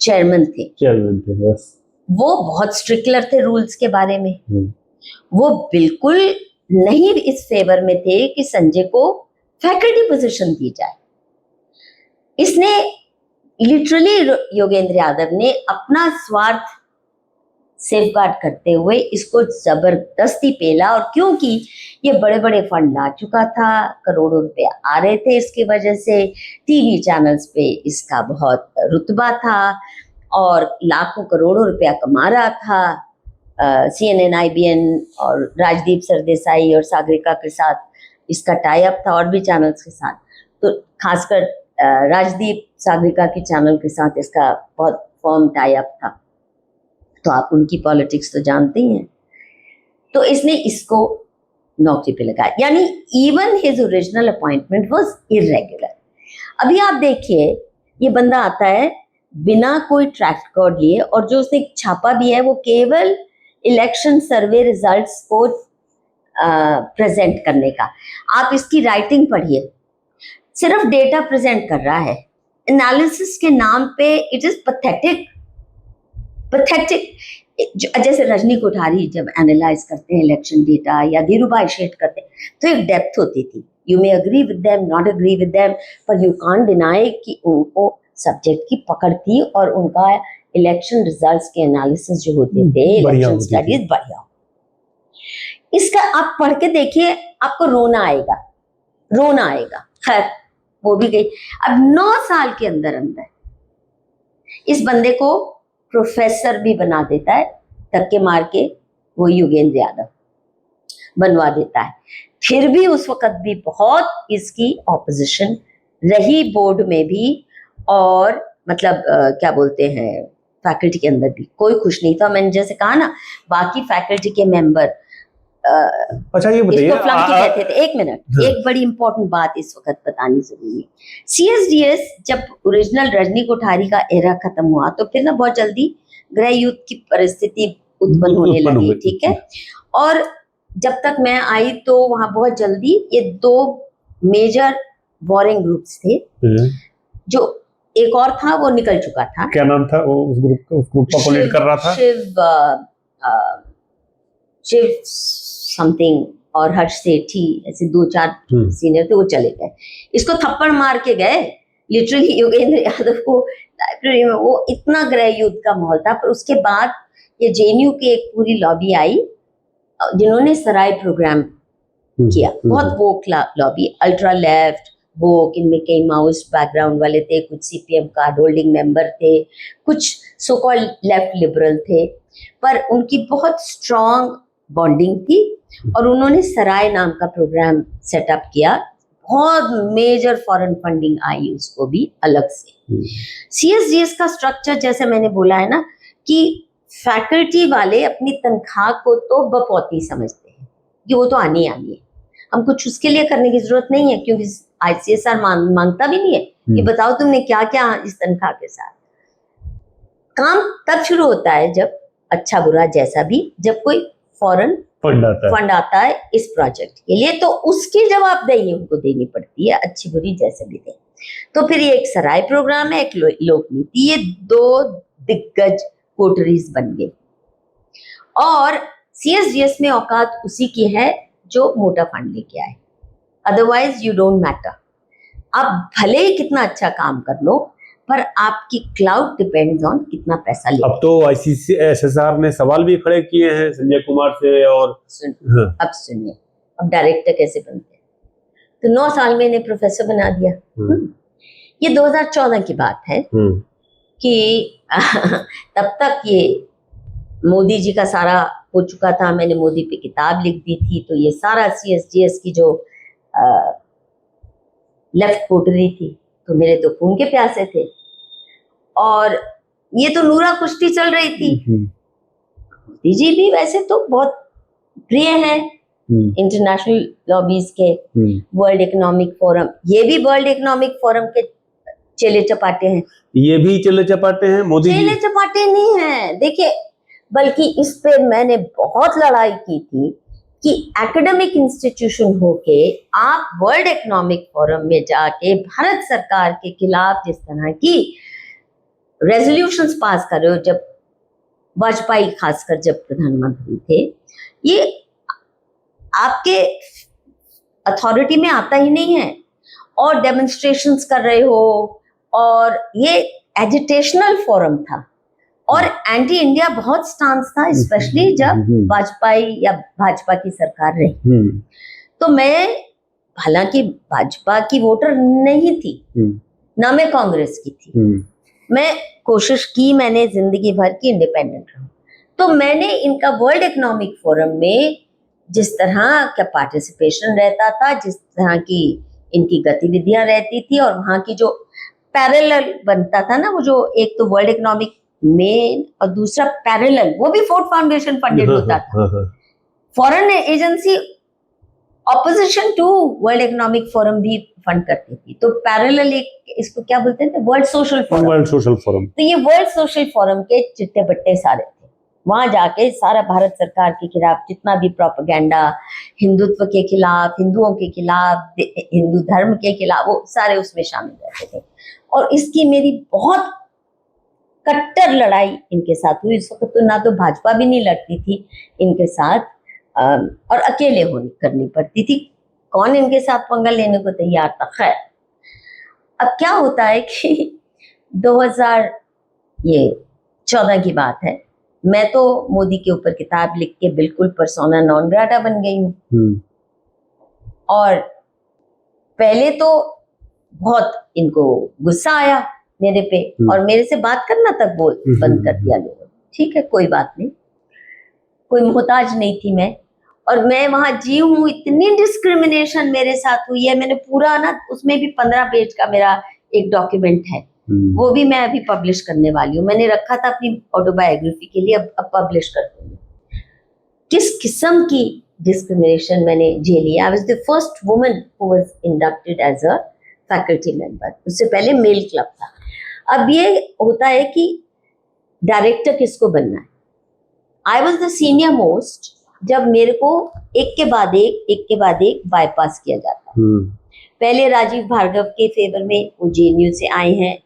चेयरमैन थे, यस। वो बहुत स्ट्रिक्लर थे रूल्स के बारे में। वो बिल्कुल नहीं इस फेवर में थे कि संजय को फैकल्टी पोजीशन दी जाए। इसने लिटरली, योगेंद्र यादव ने अपना स्वार्थ सेफगार्ड करते हुए इसको जबरदस्ती पेला, और क्योंकि ये बड़े बड़े फंड ला चुका था, करोड़ों रुपए आ रहे थे इसकी वजह से, टीवी चैनल्स पे इसका बहुत रुतबा था और लाखों करोड़ों रुपया कमा रहा था। CNN, IBN और राजदीप सरदेसाई और सागरिका के साथ इसका टाई अप था, और भी चैनल्स के साथ, तो खासकर राजदीप सागरिका के चैनल के साथ इसका बहुत फर्म टाई अप था। तो आप उनकी पॉलिटिक्स तो जानते ही हैं। तो इसने इसको नौकरी पे लगाया, यानी even his original appointment was irregular. अभी आप देखिए, ये बंदा आता है बिना कोई ट्रैक रिकॉर्ड लिए, और जो उसने छापा भी है वो केवल इलेक्शन सर्वे रिजल्ट्स को प्रेजेंट करने का। आप इसकी राइटिंग पढ़िए, सिर्फ डेटा प्रेजेंट कर रहा है, एनालिसिस के नाम पे। It is pathetic. जैसे रजनी कोठारी जब एनालाइज करते हैं इलेक्शन डेटा, या धीरूभाई शेठ करते हैं, तो एक डेप्थ होती थी। You may agree with them, not agree with them, पर यू कांट डिनाई कि उनको सब्जेक्ट की पकड़ थी, और उनका इलेक्शन रिजल्ट्स के एनालिसिस जो होते थे, इलेक्शन स्टडीज बढ़िया। इसका आप पढ़ के देखिए, आपको रोना आएगा। खैर, वो भी गई। अब 9 साल के अंदर इस बंदे को प्रोफेसर भी बना देता है, धक्के मार के वो योगेंद्र यादव बनवा देता है। फिर भी उस वक्त भी बहुत इसकी ऑपोजिशन रही, बोर्ड में भी, और मतलब क्या बोलते हैं, फैकल्टी के अंदर भी कोई खुश नहीं था। मैंने जैसे कहा ना, बाकी फैकल्टी के मेंबर अच्छा, ये बताइए, इसको फ्लंकी कहते थे। एक मिनट, एक बड़ी इंपॉर्टेंट बात इस वक्त बतानी जरूरी है। सीएसडीएस जब ओरिजिनल रजनी कोठारी का एरा खत्म हुआ, तो फिर ना बहुत जल्दी गृह युद्ध की परिस्थिति उत्पन्न होने लगी, ठीक है। और जब तक मैं आई तो वहां बहुत जल्दी ये 2 मेजर वॉरिंग ग्रुप्स थे। जो एक और था वो निकल चुका था। क्या नाम था वो उस ग्रुप को लीड कर रहा था? शिव समथिंग और हर्ष सेठी, ऐसे 2-4 सीनियर थे, वो चले गए। इसको थप्पड़ मार के गए लिटरली योगेंद्र यादव को लाइब्रेरी में। वो इतना गृह युद्ध का माहौल था। पर उसके बाद ये जेएनयू की एक पूरी लॉबी आई जिन्होंने सराय प्रोग्राम किया, बहुत वोक लॉबी, अल्ट्रा लेफ्ट वोक, इनमें कई माओइस्ट बैकग्राउंड वाले थे, कुछ सीपीएम कार्ड होल्डिंग मेंबर थे, कुछ सो कॉल्ड लेफ्ट लिबरल थे, पर उनकी बहुत स्ट्रॉन्ग बॉन्डिंग थी और उन्होंने सराय नाम का प्रोग्राम सेटअप किया। बहुत मेजर फॉरेन फंडिंग आई उसको भी अलग से। सीएसडीएस का स्ट्रक्चर जैसे मैंने बोला है ना कि फैकल्टी वाले अपनी तनख्वाह को तो बपौती समझते हैं कि वो तो आनी है, हम कुछ उसके लिए करने की जरूरत नहीं है, क्योंकि आईसीएसआर मांगता भी नहीं है कि बताओ तुमने क्या क्या इस तनख्वाह के साथ। काम तब शुरू होता है जब अच्छा बुरा जैसा भी, जब कोई फॉरेन फंड आता है इस प्रोजेक्ट के लिए, तो उसकी जवाबदेही उनको देनी पड़ती है, अच्छी बुरी जैसे भी दे। तो फिर ये एक सराय प्रोग्राम है, एक लोक नीति, ये 2 दिग्गज कोटरीज बन गए। और सीएसडीएस में औकात उसी की है जो मोटा फंड लेके आए, अदरवाइज यू डोंट मैटर। आप भले ही कितना अच्छा काम कर लो, पर आपकी क्लाउड डिपेंड्स ऑन कितना पैसा ले। अब तो आईसीएसआर ने सवाल भी खड़े किए हैं संजय कुमार से। और अब सुनिए, अब डायरेक्टर कैसे बनते हैं। तो 9 साल में इन्हें प्रोफेसर बना दिया। ये 2014 की बात है कि तब तक ये मोदी जी का सारा हो चुका था, मैंने मोदी पे किताब लिख दी थी, तो ये सारा सीएसडीएस की जो लेफ्ट कोटरी थी, तो मेरे तो खून के प्यासे थे और ये तो नूरा कुश्ती चल रही थी। मोदी जी भी वैसे तो बहुत प्रिय हैं इंटरनेशनल लॉबीज के, वर्ल्ड इकोनॉमिक फोरम, ये भी वर्ल्ड इकोनॉमिक फोरम के चेले चपाटे हैं। ये भी चेले चपाटे हैं मोदी जी? चेले चपाटे नहीं है, देखिए, बल्कि इस पे मैंने बहुत लड़ाई की थी कि एकेडमिक इंस्टीट्यूशन होके आप वर्ल्ड इकोनॉमिक फोरम में जाके भारत सरकार के खिलाफ जिस तरह की रेजोल्यूशंस पास कर रहे हो, जब वाजपेयी खासकर जब प्रधानमंत्री थे, ये आपके अथॉरिटी में आता ही नहीं है। और डेमोन्स्ट्रेशंस कर रहे हो, और ये एजिटेशनल फोरम था और एंटी इंडिया बहुत स्टांस था, स्पेशली जब वाजपेयी या भाजपा की सरकार रही। तो मैं, हालांकि भाजपा की वोटर नहीं थी, ना मैं कांग्रेस की थी, मैं कोशिश की मैंने जिंदगी भर की इंडिपेंडेंट रहूं। तो मैंने इनका वर्ल्ड इकोनॉमिक फोरम में जिस तरह का पार्टिसिपेशन रहता था, जिस तरह की इनकी गतिविधियां रहती थी, और वहां की जो पैरेलल बनता था ना, वो जो एक तो वर्ल्ड इकोनॉमिक मेन और दूसरा पैरेलल, वो भी फोर्ड फाउंडेशन फंडेड होता था। Foreign agency opposition to World Economic Forum भी फंड करती थी। तो पैरेलल एक, इसको क्या बोलते थे, World Social Forum. World Social Forum. तो ये वर्ल्ड सोशल फोरम के चिट्टे बट्टे सारे थे, वहां जाके सारा भारत सरकार के खिलाफ जितना भी प्रोपेगेंडा, हिंदुत्व के खिलाफ, हिंदुओं के खिलाफ, हिंदू धर्म के खिलाफ, वो सारे उसमें शामिल रहते थे। और इसकी मेरी बहुत कट्टर लड़ाई इनके साथ हुई। इस वक्त तो ना तो भाजपा भी नहीं लड़ती थी इनके साथ, और अकेले करनी पड़ती थी, कौन इनके साथ पंगा लेने को तैयार था। खैर, अब क्या होता है कि 2014 की बात है, मैं तो मोदी के ऊपर किताब लिख के बिल्कुल पर्सोना नॉन ग्राटा बन गई हूँ। और पहले तो बहुत इनको गुस्सा आया मेरे पे, और मेरे से बात करना तक बंद कर दिया लोगों ने। ठीक है, कोई बात नहीं, कोई मोहताज नहीं थी मैं, और मैं वहां जी हूँ। इतनी डिस्क्रिमिनेशन मेरे साथ हुई है, मैंने पूरा ना, उसमें भी 15 पेज का मेरा एक डॉक्यूमेंट है, वो भी मैं अभी पब्लिश करने वाली हूँ। मैंने रखा था अपनी ऑटोबायोग्राफी के लिए, अब पब्लिश कर दूंगी। किस किस्म की डिस्क्रिमिनेशन मैंने झेली। I was the first woman who was inducted as a faculty member, उससे पहले मेल क्लब था। अब ये होता है कि डायरेक्टर किसको बनना है। I was the senior most, जब मेरे को एक के बाद एक बाईपास किया जाता है। पहले राजीव भार्गव के फेवर में, वो जेएनयू से आए हैं,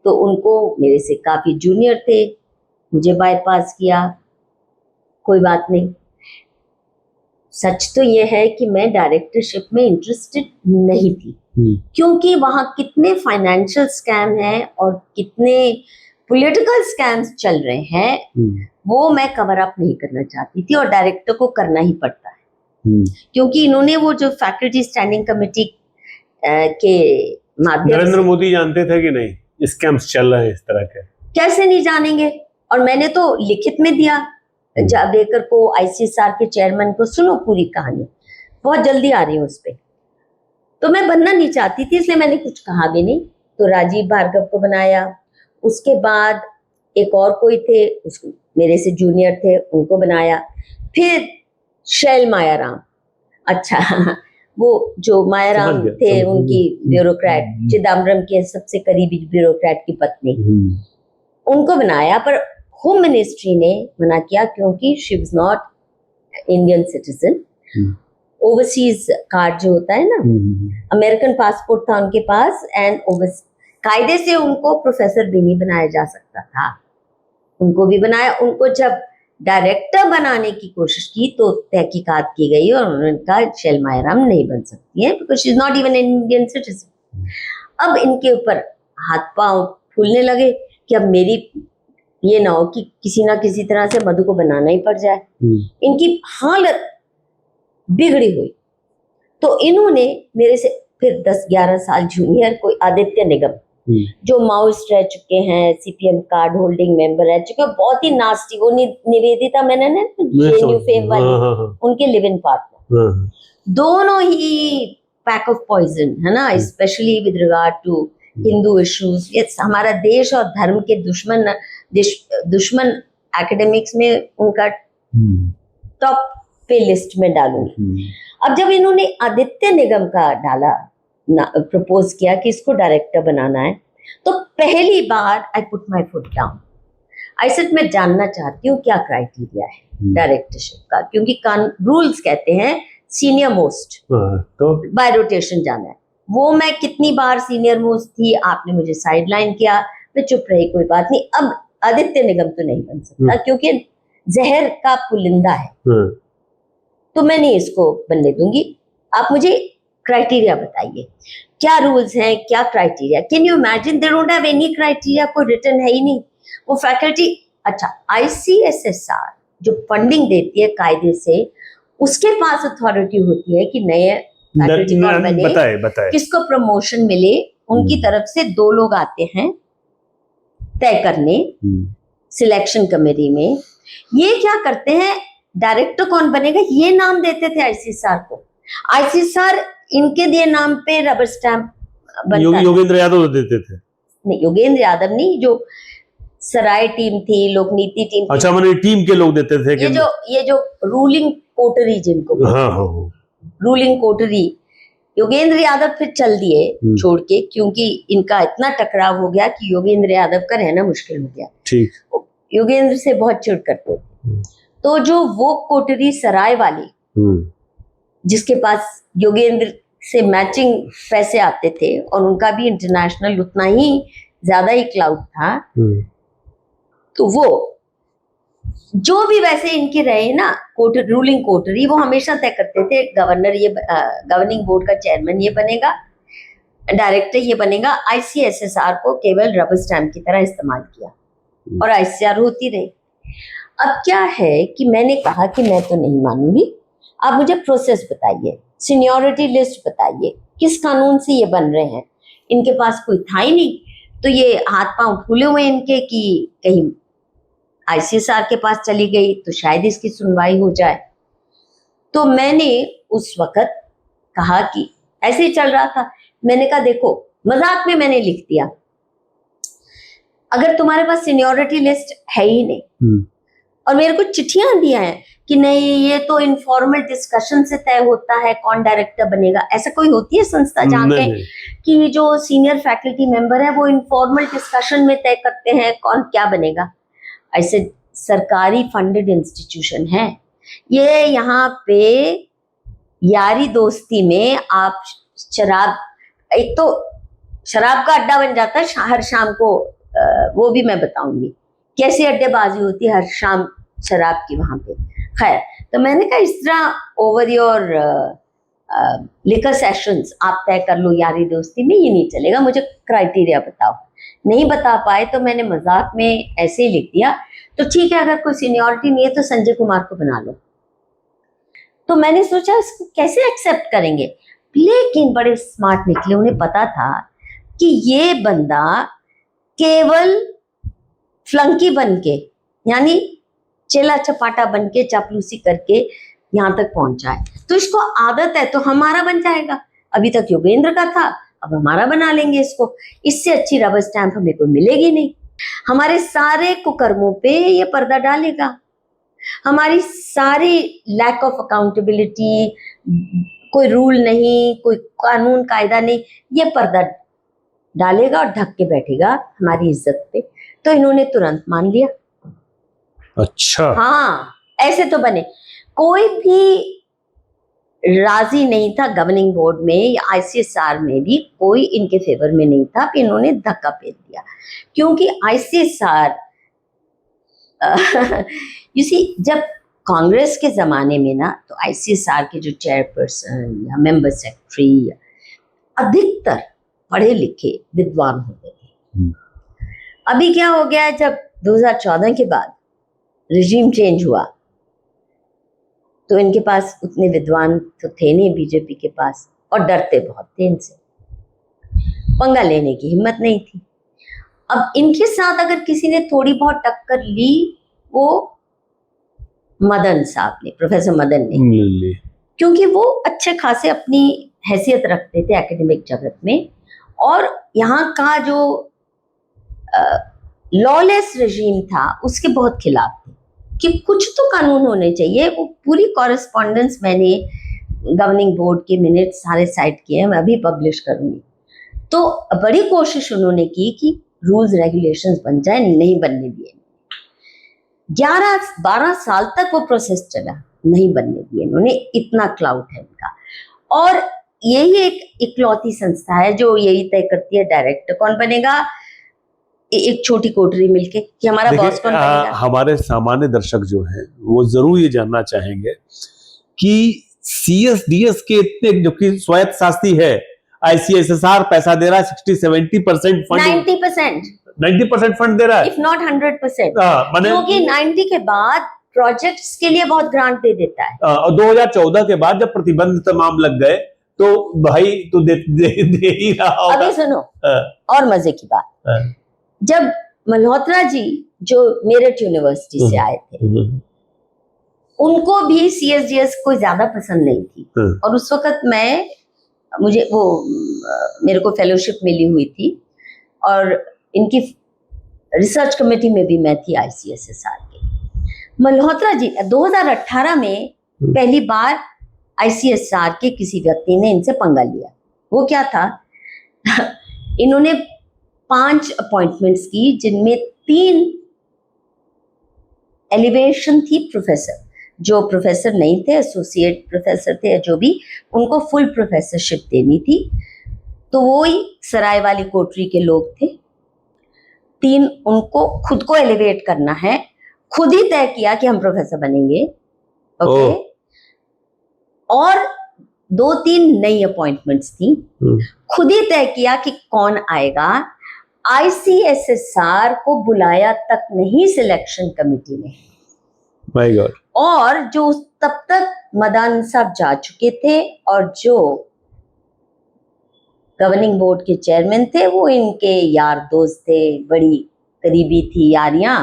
तो उनको मेरे से काफी जूनियर थे, मुझे बाईपास किया, कोई बात नहीं। सच तो ये है कि मैं डायरेक्टरशिप में इंटरेस्टेड नहीं थी, क्योंकि वहां कितने फाइनेंशियल स्कैम हैं और कितने पॉलिटिकल स्कैम्स चल रहे हैं, वो मैं कवर अप नहीं करना चाहती थी, और डायरेक्टर को करना ही पड़ता है, क्योंकि इन्होंने वो जो फैकल्टी स्टैंडिंग कमेटी के माध्यम नरेंद्र से, मोदी जानते थे कि नहीं स्कैम्स चल रहे हैं इस तरह के? कैसे नहीं जानेंगे, और मैंने तो लिखित में दिया जावड़ेकर को, आईसीएसआर के चेयरमैन को, सुनो पूरी कहानी, बहुत जल्दी आ रही हूँ उस पर। तो मैं बनना नहीं चाहती थी, इसलिए मैंने कुछ कहा भी नहीं। तो राजीव भार्गव को बनाया, उसके बाद एक और कोई थे, उसको मेरे से जूनियर थे, उनको बनाया, फिर शैल मायाराम, अच्छा वो जो मायाराम थे उनकी ब्यूरोक्रेट, चिदम्बरम के सबसे करीबी ब्यूरोक्रेट की पत्नी, उनको बनाया, पर होम मिनिस्ट्री ने मना किया, क्योंकि she was not Indian citizen. Overseas card जो होता है ना, अमेरिकन पासपोर्ट था उनके पास, एंड कायदे से उनको प्रोफेसर भी नहीं बनाया जा सकता था, उनको भी बनाया। उनको जब डायरेक्टर बनाने की कोशिश की तो तहकीकात की गई और उन्होंने कहा शैल मायाराम नहीं बन सकती है, because she is not even Indian citizen. अब इनके ऊपर हाथ पांव फूलने लगे कि अब मेरी ये ना हो कि किसी ना किसी तरह से मधु को बनाना ही पड़ जाए। इनकी हालत बिगड़ी हुई, तो इन्होंने मेरे से फिर 10-11 साल जूनियर कोई आदित्य निगम, जो माओइस्ट रह चुके हैं, सीपीएम कार्ड होल्डिंग मेंबर रह चुके हैं, बहुत ही नास्टी, वो निवेदिता मैंने ना जेएनयू फेम वाली, उनके लिव इन पार्टनर, दोनों ही पैक ऑफ पॉइजन है ना, specially with regard to Hindu issues. ये हमारा देश और धर्म के दुश्मन एकेडमिक्स में उनका टॉप पे लिस्ट में डालूंगी। अब जब इन्होंने आदित्य निगम का डाला, प्रपोज किया कि इसको डायरेक्टर बनाना है, तो पहली बार I put my foot down. I said मैं जानना चाहती हूँ क्या क्राइटेरिया है डायरेक्टरशिप का, क्योंकि रूल्स कहते हैं सीनियर मोस्ट तो बाय रोटेशन जाना है। वो मैं कितनी बार सीनियर मोस्ट थी, आपने मुझे साइडलाइन किया, मैं चुप रही, कोई बात नहीं। अब आदित्य निगम तो नहीं बन सकता, क्योंकि जहर का पुलिंदा है, तो मैं नहीं इसको बनने दूंगी। आप मुझे क्राइटेरिया बताइए, क्या रूल्स हैं, क्या criteria. Can you imagine, they don't have any criteria, कोई रिटर्न है ही नहीं। वो फैकल्टी, अच्छा आईसीएसएसआर जो फंडिंग देती है कायदे से, उसके पास अथॉरिटी होती है कि नए फैकल्टी कौन बने, बताए किसको प्रमोशन मिले। उनकी तरफ से 2 लोग आते हैं तय करने सिलेक्शन कमेटी में। ये क्या करते हैं, डायरेक्टर कौन बनेगा ये नाम देते थे आईसीएसआर को। आईसीएसआर इनके दिए नाम पे रबर स्टैंप बनता है। योगेंद्र यादव देते थे? नहीं, योगेंद्र यादव नहीं, जो सराय टीम थी, लोकनीति टीम थी, अच्छा मैंने टीम के लोग देते थे। ये जो रूलिंग कोटरी जिनको, रूलिंग कोटरी, योगेंद्र यादव फिर चल दिए छोड़ के, क्योंकि इनका इतना टकराव हो गया कि योगेंद्र यादव का रहना मुश्किल हो गया। ठीक, योगेंद्र से बहुत चिढ़ करते, तो जो वो कोटरी सराय वाली, जिसके पास योगेंद्र से मैचिंग पैसे आते थे और उनका भी इंटरनेशनल उतना ही ज्यादा ही क्लाउड था, तो वो जो भी वैसे इनके रहे ना रूलिंग कोटरी, वो हमेशा तय करते थे गवर्नर ये गवर्निंग बोर्ड का चेयरमैन ये बनेगा, डायरेक्टर ये बनेगा। आईसीएसएसआर को केवल रबर स्टैंप की तरह इस्तेमाल किया और आईसीआर होती रही। अब क्या है कि मैंने कहा कि मैं तो नहीं मानूंगी, आप मुझे प्रोसेस बताइए, सीनियरिटी लिस्ट बताइए, किस कानून से ये बन रहे हैं। इनके पास कोई था ही नहीं, तो ये हाथ पांव फूले हुए इनके कि कहीं आईसीएसआर के पास चली गई तो शायद इसकी सुनवाई हो जाए। तो मैंने उस वक्त कहा कि ऐसे ही चल रहा था, मैंने कहा देखो, मजाक में मैंने लिख दिया, अगर तुम्हारे पास सीनियरिटी लिस्ट है ही नहीं और मेरे को चिट्ठियां दिया है कि नहीं ये तो इनफॉर्मल डिस्कशन से तय होता है कौन डायरेक्टर बनेगा। ऐसा कोई होती है संस्था जहाँ पे कि जो सीनियर फैकल्टी मेंबर है वो इनफॉर्मल डिस्कशन में तय करते हैं कौन क्या बनेगा। ऐसे सरकारी फंडेड इंस्टीट्यूशन है ये, यहाँ पे यारी दोस्ती में आप शराब एक तो शराब का अड्डा बन जाता है हर शाम को, वो भी मैं बताऊंगी कैसे अड्डेबाजी होती है हर शाम शराब की वहां पे। खैर, तो मैंने कहा इस तरह ओवर योर लिकर सेशंस आप तय कर लो यारी दोस्ती में, ये नहीं चलेगा, मुझे क्राइटेरिया बताओ। नहीं बता पाए तो मैंने मजाक में ऐसे ही लिख दिया, तो ठीक है अगर कोई सीनियरिटी नहीं है तो संजय कुमार को बना लो। तो मैंने सोचा इसको कैसे एक्सेप्ट करेंगे, लेकिन बड़े स्मार्ट निकले, उन्हें पता था कि ये बंदा केवल फ्लंकी बन के, यानी चेला चपाटा बन के चापलूसी करके यहाँ तक पहुंचा है, तो इसको आदत है तो हमारा बन जाएगा। अभी तक योगेंद्र का था, अब हमारा बना लेंगे इसको, इससे अच्छी रबर स्टैंप हमें कोई मिलेगी नहीं। हमारे सारे कुकर्मों पे ये पर्दा डालेगा, हमारी सारी लैक ऑफ अकाउंटेबिलिटी, कोई रूल नहीं, कोई कानून कायदा नहीं, ये पर्दा डालेगा और ढक के बैठेगा हमारी इज्जत पे। तो इन्होंने तुरंत मान लिया। अच्छा, हाँ, ऐसे तो बने। कोई भी राजी नहीं था गवर्निंग बोर्ड में या आईसीएसआर में भी, कोई इनके फेवर में नहीं था, फिर इन्होंने धक्का पेल दिया। क्योंकि आईसीएसआर यू सी, जब कांग्रेस के जमाने में ना, तो आईसीएसआर के जो चेयरपर्सन या मेंबर सेक्रेटरी अधिकतर पढ़े लिखे विद्वान होते थे। अभी क्या हो गया, जब 2014 के बाद रिजीम चेंज हुआ तो इनके पास उतने विद्वान तो थे नहीं बीजेपी के पास, और डरते बहुत थे इनसे, पंगा लेने की हिम्मत नहीं थी। अब इनके साथ अगर किसी ने थोड़ी बहुत टक्कर ली, वो मदन साहब ने, प्रोफेसर मदन ने, क्योंकि वो अच्छे खासे अपनी हैसियत रखते थे एकेडमिक जगत में, और यहाँ का जो लॉलेस रजीम था उसके बहुत खिलाफ थे कि कुछ तो कानून होने चाहिए। वो पूरी कॉरेस्पॉन्डेंस मैंने गवर्निंग बोर्ड के मिनट सारे साइट किए हैं, मैं अभी पब्लिश करूंगी। तो बड़ी कोशिश उन्होंने की कि रूल्स रेगुलेशंस बन जाए, नहीं बनने दिए। 11-12 साल तक वो प्रोसेस चला, नहीं बनने दिए इन्होंने, इतना क्लाउड है इनका। और यही एक इकलौती संस्था है जो यही तय करती है डायरेक्टर कौन बनेगा, एक छोटी कोठरी मिलके कि हमारा बॉस कौन बनेगा। हमारे सामान्य दर्शक जो हैं वो जरूर ये जानना चाहेंगे कि सीएसडीएस के इतने, जो कि स्वायत्त शासी है, आईसीएसआर पैसा दे रहा है 60-70% फंड, 90% फंड दे रहा है, इफ नॉट 100%, माने क्योंकि 90 के बाद प्रोजेक्ट्स के लिए बहुत ग्रांट दे देता है। और 2014 के बाद जब प्रतिबंध तमाम लग गए तो भाई तो दे ही रहा होगा। अभी सुनो और मजे की बात, जब मल्होत्रा जी जो मेरठ यूनिवर्सिटी से आए थे, उनको भी सीएसडीएस कोई ज्यादा पसंद नहीं थी, और उस वक्त मुझे वो मेरे को फेलोशिप मिली हुई थी, और इनकी रिसर्च कमेटी में भी मैं थी आईसीएसआर के। मल्होत्रा जी 2018 में पहली बार आईसीएसआर के किसी व्यक्ति ने इनसे पंगा लिया। वो क्या था, इन्होंने 5 अपॉइंटमेंट्स की, जिनमें 3 एलिवेशन थी प्रोफेसर, जो प्रोफेसर नहीं थे, एसोसिएट प्रोफेसर थे या जो भी, उनको फुल प्रोफेसरशिप देनी थी। तो वो ही सराय वाली कोठरी के लोग थे। 3 उनको खुद को एलिवेट करना है, खुद ही तय किया कि हम प्रोफेसर बनेंगे, ओके। और 2-3 नई अपॉइंटमेंट्स थी, खुद ही तय किया कि कौन आएगा। आईसीएसआर को बुलाया तक नहीं सिलेक्शन कमेटी ने, माय गॉड। और जो तब तक मदान साहब जा चुके थे और जो गवर्निंग बोर्ड के चेयरमैन थे, वो इनके यार दोस्त थे, बड़ी करीबी थी यारियां,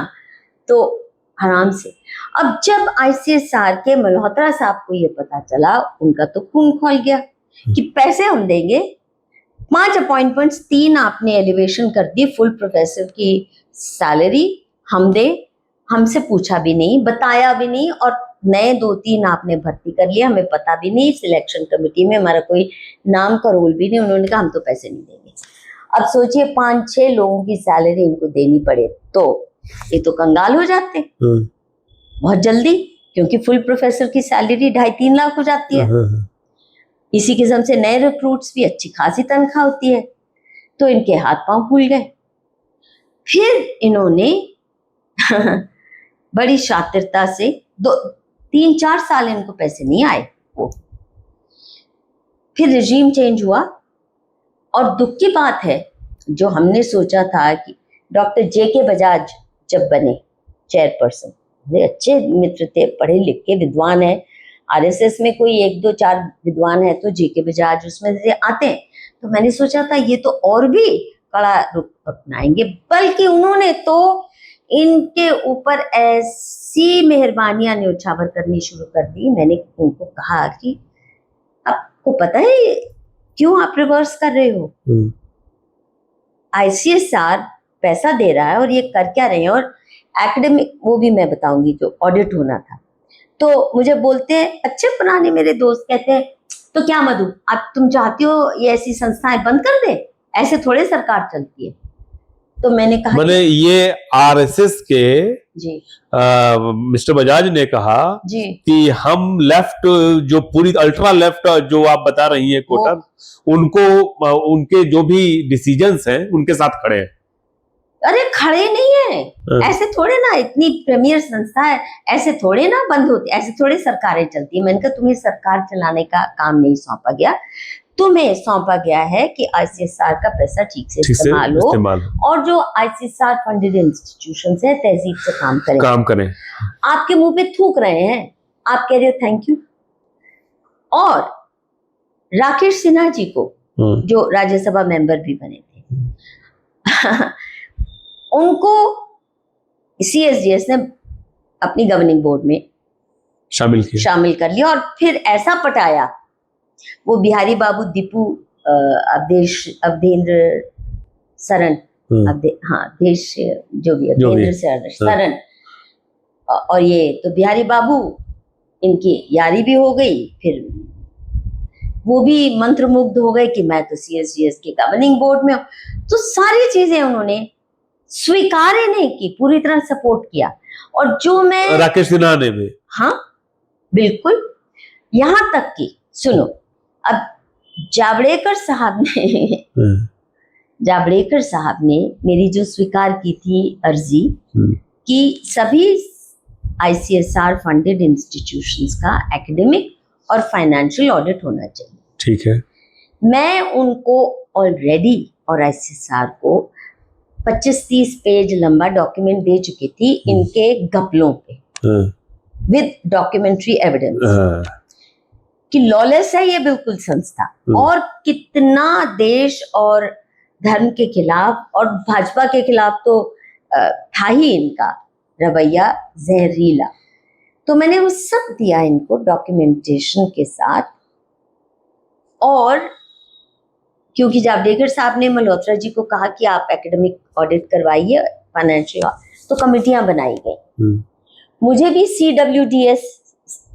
तो आराम से। अब जब आईसीएसआर के मल्होत्रा साहब को ये पता चला, उनका तो खून खौल गया कि पैसे हम देंगे, 5 अपॉइंटमेंट्स, 3 आपने एलिवेशन कर दी, फुल प्रोफेसर की सैलरी हम दे, हमसे पूछा भी नहीं, बताया भी नहीं, और नए 2-3 आपने भर्ती कर लिया, हमें पता भी नहीं, सिलेक्शन कमेटी में हमारा कोई नाम का रोल भी नहीं। उन्होंने कहा हम तो पैसे नहीं देंगे। अब सोचिए 5-6 लोगों की सैलरी इनको देनी पड़े, तो ये तो कंगाल हो जाते बहुत जल्दी, क्योंकि फुल प्रोफेसर की सैलरी 2.5-3 लाख हो जाती है। इसी किस्म से नए रिक्रूट्स भी अच्छी खासी तनख्वाह होती है, तो इनके हाथ पांव फूल गए। फिर इन्होंने बड़ी शातिरता से 3-4 साल इनको पैसे नहीं आए वो, फिर रिजीम चेंज हुआ। और दुख की बात है, जो हमने सोचा था कि डॉक्टर JK बजाज जब बने चेयरपर्सन, अच्छे मित्र थे, पढ़े लिखे विद्वान है, RSS में कोई 1-2-4 विद्वान है तो JK बजाज उसमें से आते हैं, तो मैंने सोचा था ये तो और भी कड़ा रुख अपनाएंगे, बल्कि उन्होंने तो इनके ऊपर ऐसी मेहरबानियां न्योछावर करनी शुरू कर दी। मैंने उनको कहा कि आपको पता है क्यों आप रिवर्स कर रहे हो? ICSR पैसा दे रहा है और ये कर क्या रहे हैं, और एकेडमिक वो भी मैं बताऊंगी, जो ऑडिट होना था। तो मुझे बोलते हैं, अच्छे पुराने मेरे दोस्त कहते हैं, तो क्या मधु, आप तुम चाहती हो ये ऐसी संस्थाएं बंद कर दे? ऐसे थोड़े सरकार चलती है। तो मैंने कहा, मैंने ये RSS के जी मिस्टर बजाज ने कहा जी कि हम लेफ्ट, जो पूरी अल्ट्रा लेफ्ट जो आप बता रही हैं कोटर, उनको उनके जो भी डिसीजंस हैं उनके साथ खड़े हैं। अरे खड़े नहीं है, ऐसे थोड़े ना, इतनी प्रीमियर संस्था है, ऐसे थोड़े ना बंद होती, ऐसे थोड़े सरकारें चलती है। मैंने कहा तुम्हें सरकार चलाने का काम नहीं सौंपा गया, तुम्हें सौंपा गया है कि ICSR का पैसा ठीक से इस्तेमाल हो, और जो ICSR फंडेड इंस्टीट्यूशंस है तहजीब से काम करें। आपके मुंह पे थूक रहे हैं, आप कह रहे हो थैंक यू। और राकेश सिन्हा जी को, जो राज्यसभा मेंबर भी बने थे, उनको CSDS ने अपनी गवर्निंग बोर्ड में शामिल कर लिया, और फिर ऐसा पटाया, वो बिहारी बाबू दीपू अवधेंद्र सरन, देश जो भी अवधेंद्र सरन, और ये तो बिहारी बाबू, इनकी यारी भी हो गई, फिर वो भी मंत्रमुग्ध हो गए कि मैं तो CSDS के गवर्निंग बोर्ड में हूँ। तो सारी चीजें उन्होंने स्वीकार ही नहीं की, पूरी तरह सपोर्ट किया। और जो मैं राकेश सिन्हा ने भी, हाँ बिल्कुल, यहां तक कि सुनो, अब जावड़ेकर साहब ने मेरी जो स्वीकार की थी अर्जी कि सभी ICSR फंडेड इंस्टीट्यूशंस का एकेडमिक और फाइनेंशियल ऑडिट होना चाहिए, ठीक है, मैं उनको ऑलरेडी और ICSR को 25-30 पेज लंबा डॉक्यूमेंट दे चुकी थी इनके घपलों पे, विद डॉक्यूमेंट्री एविडेंस कि लॉलेस है ये बिल्कुल संस्था, और कितना देश और धर्म के खिलाफ और भाजपा के खिलाफ तो था ही इनका रवैया जहरीला। तो मैंने वो सब दिया इनको डॉक्यूमेंटेशन के साथ। और क्योंकि जावड़ेकर साहब ने मल्होत्रा जी को कहा कि आप एकेडमिक ऑडिट करवाइए, फाइनेंशियल, तो कमेटियां बनाई गई। मुझे भी CWDS,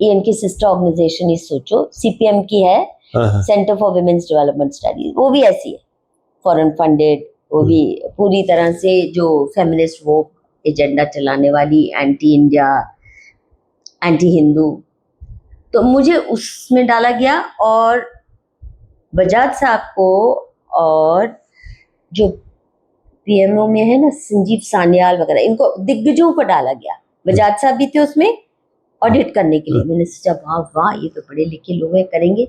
इनकी सिस्टर ऑर्गेनाइजेशन, इस सोचो CPM की है, centre for women's development studies, वो भी ऐसी है, फॉरेन फंडेड, वो भी पूरी तरह से जो फेमिनिस्ट वोक एजेंडा चलाने वाली, एंटी इंडिया, एंटी हिंदू, तो मुझे उसमें डाला गया। और बजाज साहब को और जो PMO में है ना संजीव सान्याल वगैरह, इनको दिग्गजों को डाला गया। बजाज साहब भी थे उसमें ऑडिट करने के लिए। मैंने सोचा वाह वाह, ये तो पढ़े लिखे लोग हैं, करेंगे।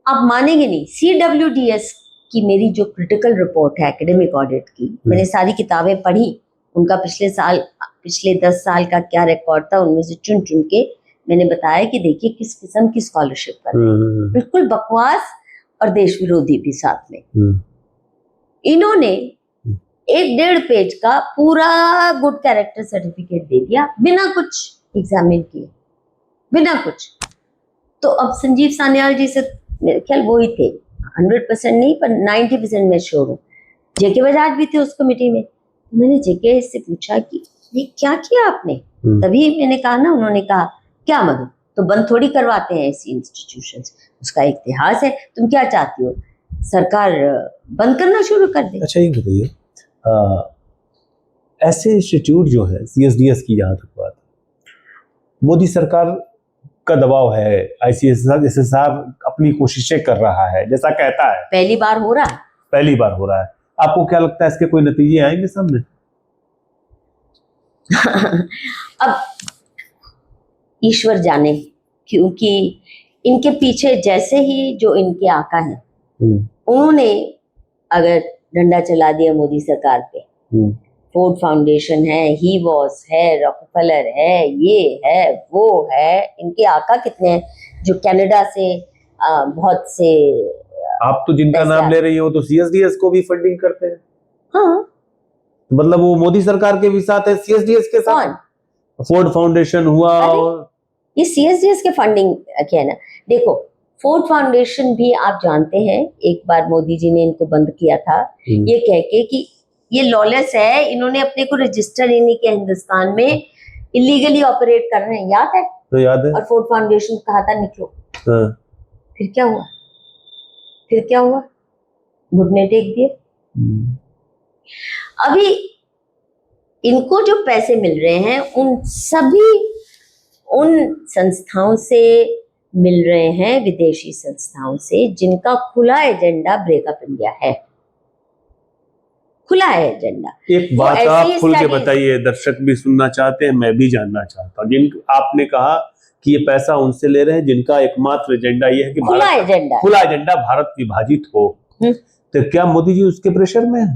आप मानेंगे नहीं, CWDS की मेरी जो क्रिटिकल रिपोर्ट है एकेडमिक ऑडिट की, मैंने सारी किताबें पढ़ी, उनका पिछले 10 साल का क्या रिकॉर्ड था, उनमें से चुन चुन के मैंने बताया कि देखिए किस किस्म की स्कॉलरशिप कर रहे हैं, बिल्कुल बकवास और देश विरोधी भी साथ में। इन्होंने 1-1.5 पेज का पूरा गुड कैरेक्टर सर्टिफिकेट दे दिया, बिना कुछ एग्जामिन किए, बिना कुछ। तो अब संजीव सान्याल जी से मेरे ख्याल वो ही थे, 100% नहीं पर 90% मैं श्योर हूँ। JK बजाज भी थे उस कमेटी में। मैंने JK से पूछा कि ये क्या किया आपने? तभी मैंने कहा ना, उन्होंने कहा क्या मधु, तो बंद थोड़ी करवाते हैं ऐसी इंस्टीट्यूशंस, उसका इतिहास है, तुम क्या चाहती हो सरकार बंद करना शुरू कर दे? अच्छा ये बताइए, ऐसे इंस्टीट्यूट जो है CSDS की, जहाँ तक बात, मोदी सरकार का दबाव है, ICSR अपने अपनी कोशिशें कर रहा है जैसा कहता है, पहली बार हो रहा है। पहली बार हो रहा है। आपको क्या लगता है इसके कोई नतीजे आएंगे सामने? अब ईश्वर जाने, क्योंकि इनके पीछे जैसे ही जो इनके आका हैं उन्होंने अगर डंडा चला दिया मोदी सरकार पे, फोर्ड फाउंडेशन है, ही वॉस है, रॉकफेलर है, ये है, वो है, इनके आका कितने हैं जो कनाडा से बहुत से आप तो जिनका पैसे नाम ले रही हो तो सीएसडीएस को भी फंडिंग करते हैं। हाँ, मतलब वो मोदी सरकार के भी साथ है, सीएसडीएस के साथ। कौन? फोर्ड फाउंडेशन हुआ अरे, और ये सीएसडीएस के फंडिंग क्या है ना, देखो फोर्ड फाउंडेशन भी आप जानते हैं एक बार मोदी जी ने इनको बंद किया था ये कह के कि ये लॉलेस है, इन्होंने अपने को रजिस्टर ही नहीं किया हिंदुस्तान में, इलीगली ऑपरेट कर रहे हैं, याद है? तो याद है। और फोर्ड फाउंडेशन कहा था निकलो। हाँ। फिर क्या हुआ? फिर क्या हुआ? घुटने टेक दिए। अभी इनको जो पैसे मिल रहे हैं उन संस्थाओं से मिल रहे हैं, विदेशी संस्थाओं से, जिनका खुला एजेंडा ब्रेकअप इंडिया है। खुला है एजेंडा। एक बात आप खुल के बताइए, दर्शक भी सुनना चाहते हैं, मैं भी जानना चाहता हूँ। जिन आपने कहा कि ये पैसा उनसे ले रहे हैं जिनका एकमात्र एजेंडा ये है कि खुला एजेंडा भारत विभाजित हो, तो क्या मोदी जी उसके प्रेशर में है?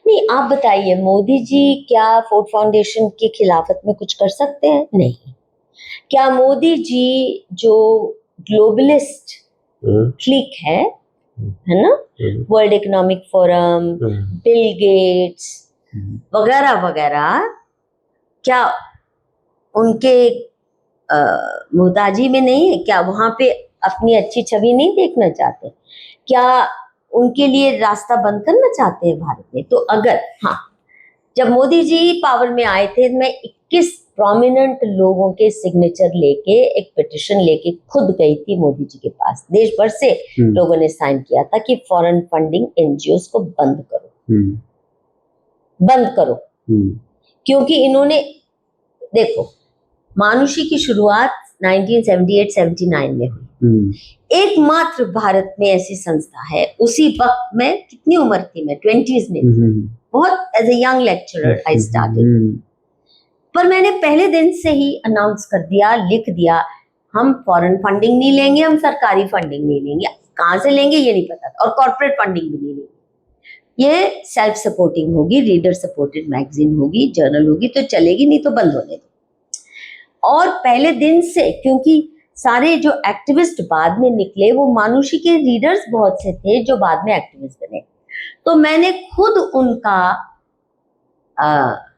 नहीं, आप बताइए, मोदी जी क्या फोर्ड फाउंडेशन की खिलाफत में कुछ कर सकते हैं? नहीं। क्या मोदी जी जो ग्लोबलिस्ट क्लिक है ना, world Economic forum, Bill Gates वगैरह वगैरह, क्या उनके मुहताजी में नहीं है? क्या वहां पे अपनी अच्छी छवि नहीं देखना चाहते? क्या उनके लिए रास्ता बंद करना चाहते हैं भारत में? तो अगर हाँ, जब मोदी जी पावर में आए थे, मैं 21 प्रोमिनेंट लोगों के सिग्नेचर लेके एक पिटिशन लेके खुद गई थी मोदी जी के पास। देश भर से लोगों ने साइन किया था कि फॉरेन फंडिंग एनजीओस को बंद करो, बंद करो। क्योंकि इन्होंने, देखो, मानुषी की शुरुआत 1978-79 में हुई। एकमात्र भारत में ऐसी संस्था है, उसी वक्त में कितनी उम्र थी मैं, 20s में, बहुत as a young lecturer I started. पर मैंने पहले दिन से ही अनाउंस कर दिया, लिख दिया, हम फॉरेन फंडिंग नहीं लेंगे, हम सरकारी फंडिंग नहीं लेंगे। कहाँ से लेंगे ये नहीं पता था, और कॉर्पोरेट फंडिंग भी नहीं लेंगे। ये सेल्फ सपोर्टिंग होगी, रीडर सपोर्टेड मैगजीन होगी, जर्नल होगी तो चलेगी, नहीं तो बंद होने दो। और पहले दिन से, क्योंकि सारे जो एक्टिविस्ट बाद में निकले वो मानुषी के रीडर्स बहुत से थे जो बाद में एक्टिविस्ट बने, तो मैंने खुद उनका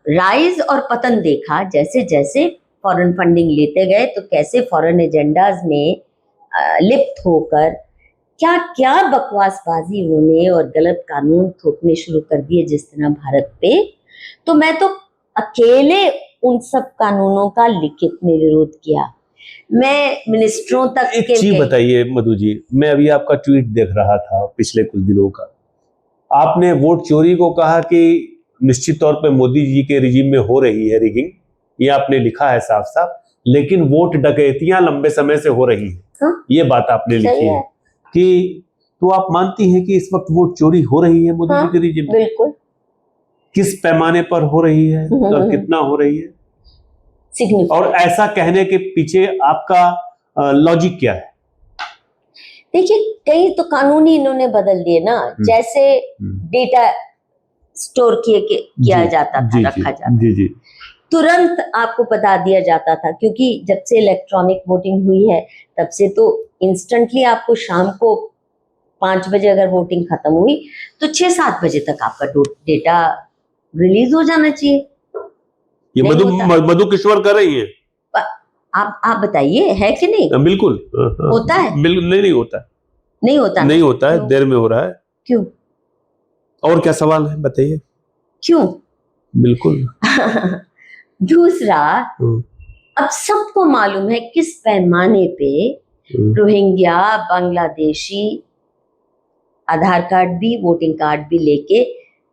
राइज और पतन देखा। जैसे जैसे फॉरेन फंडिंग लेते गए तो कैसे फॉरेन एजेंडाज में लिप्त होकर क्या क्या बकवासबाजी उन्होंने और गलत कानून थोपने शुरू कर दिए जिस तरह भारत पे। तो मैं तो अकेले उन सब कानूनों का लिखित में विरोध किया। मैं मिनिस्टरों तक एक चीज बताइए मधु जी, मैं अभी आपका ट्वीट देख रहा था पिछले कुछ दिनों का, आपने वोट चोरी को कहा कि निश्चित तौर पे मोदी जी के रिजीम में हो रही है रिगिंग, ये आपने लिखा है साफ साफ, लेकिन वोट डकैतियां लंबे समय से हो रही है। हाँ? ये बात आपने लिखी है कि तो आप मानती हैं कि इस वक्त वोट चोरी हो रही है मोदी जी के रिजीम में? बिल्कुल। किस पैमाने पर हो रही है और कितना हो रही है, और ऐसा कहने के पीछे आपका लॉजिक क्या है? देखिए, कई तो कानून ही इन्होंने बदल दिए ना, जैसे डेटा स्टोर किया जाता था, रखा जाता था, तुरंत आपको बता दिया जाता था, क्योंकि जब से इलेक्ट्रॉनिक वोटिंग हुई है तब से तो इंस्टेंटली आपको शाम को 5 बजे अगर वोटिंग खत्म हुई तो 6-7 बजे तक आपका डेटा रिलीज हो जाना चाहिए। ये मधु किशोर कर रही है। आप बताइए, है कि नहीं? बिल्कुल होता है। बिल्कुल नहीं होता, नहीं होता है, देर में हो रहा है। क्यों? और क्या सवाल है बताइए। क्यों? बिल्कुल। दूसरा, अब सबको मालूम है किस पैमाने पे रोहिंग्या, बांग्लादेशी आधार कार्ड भी, वोटिंग कार्ड भी लेके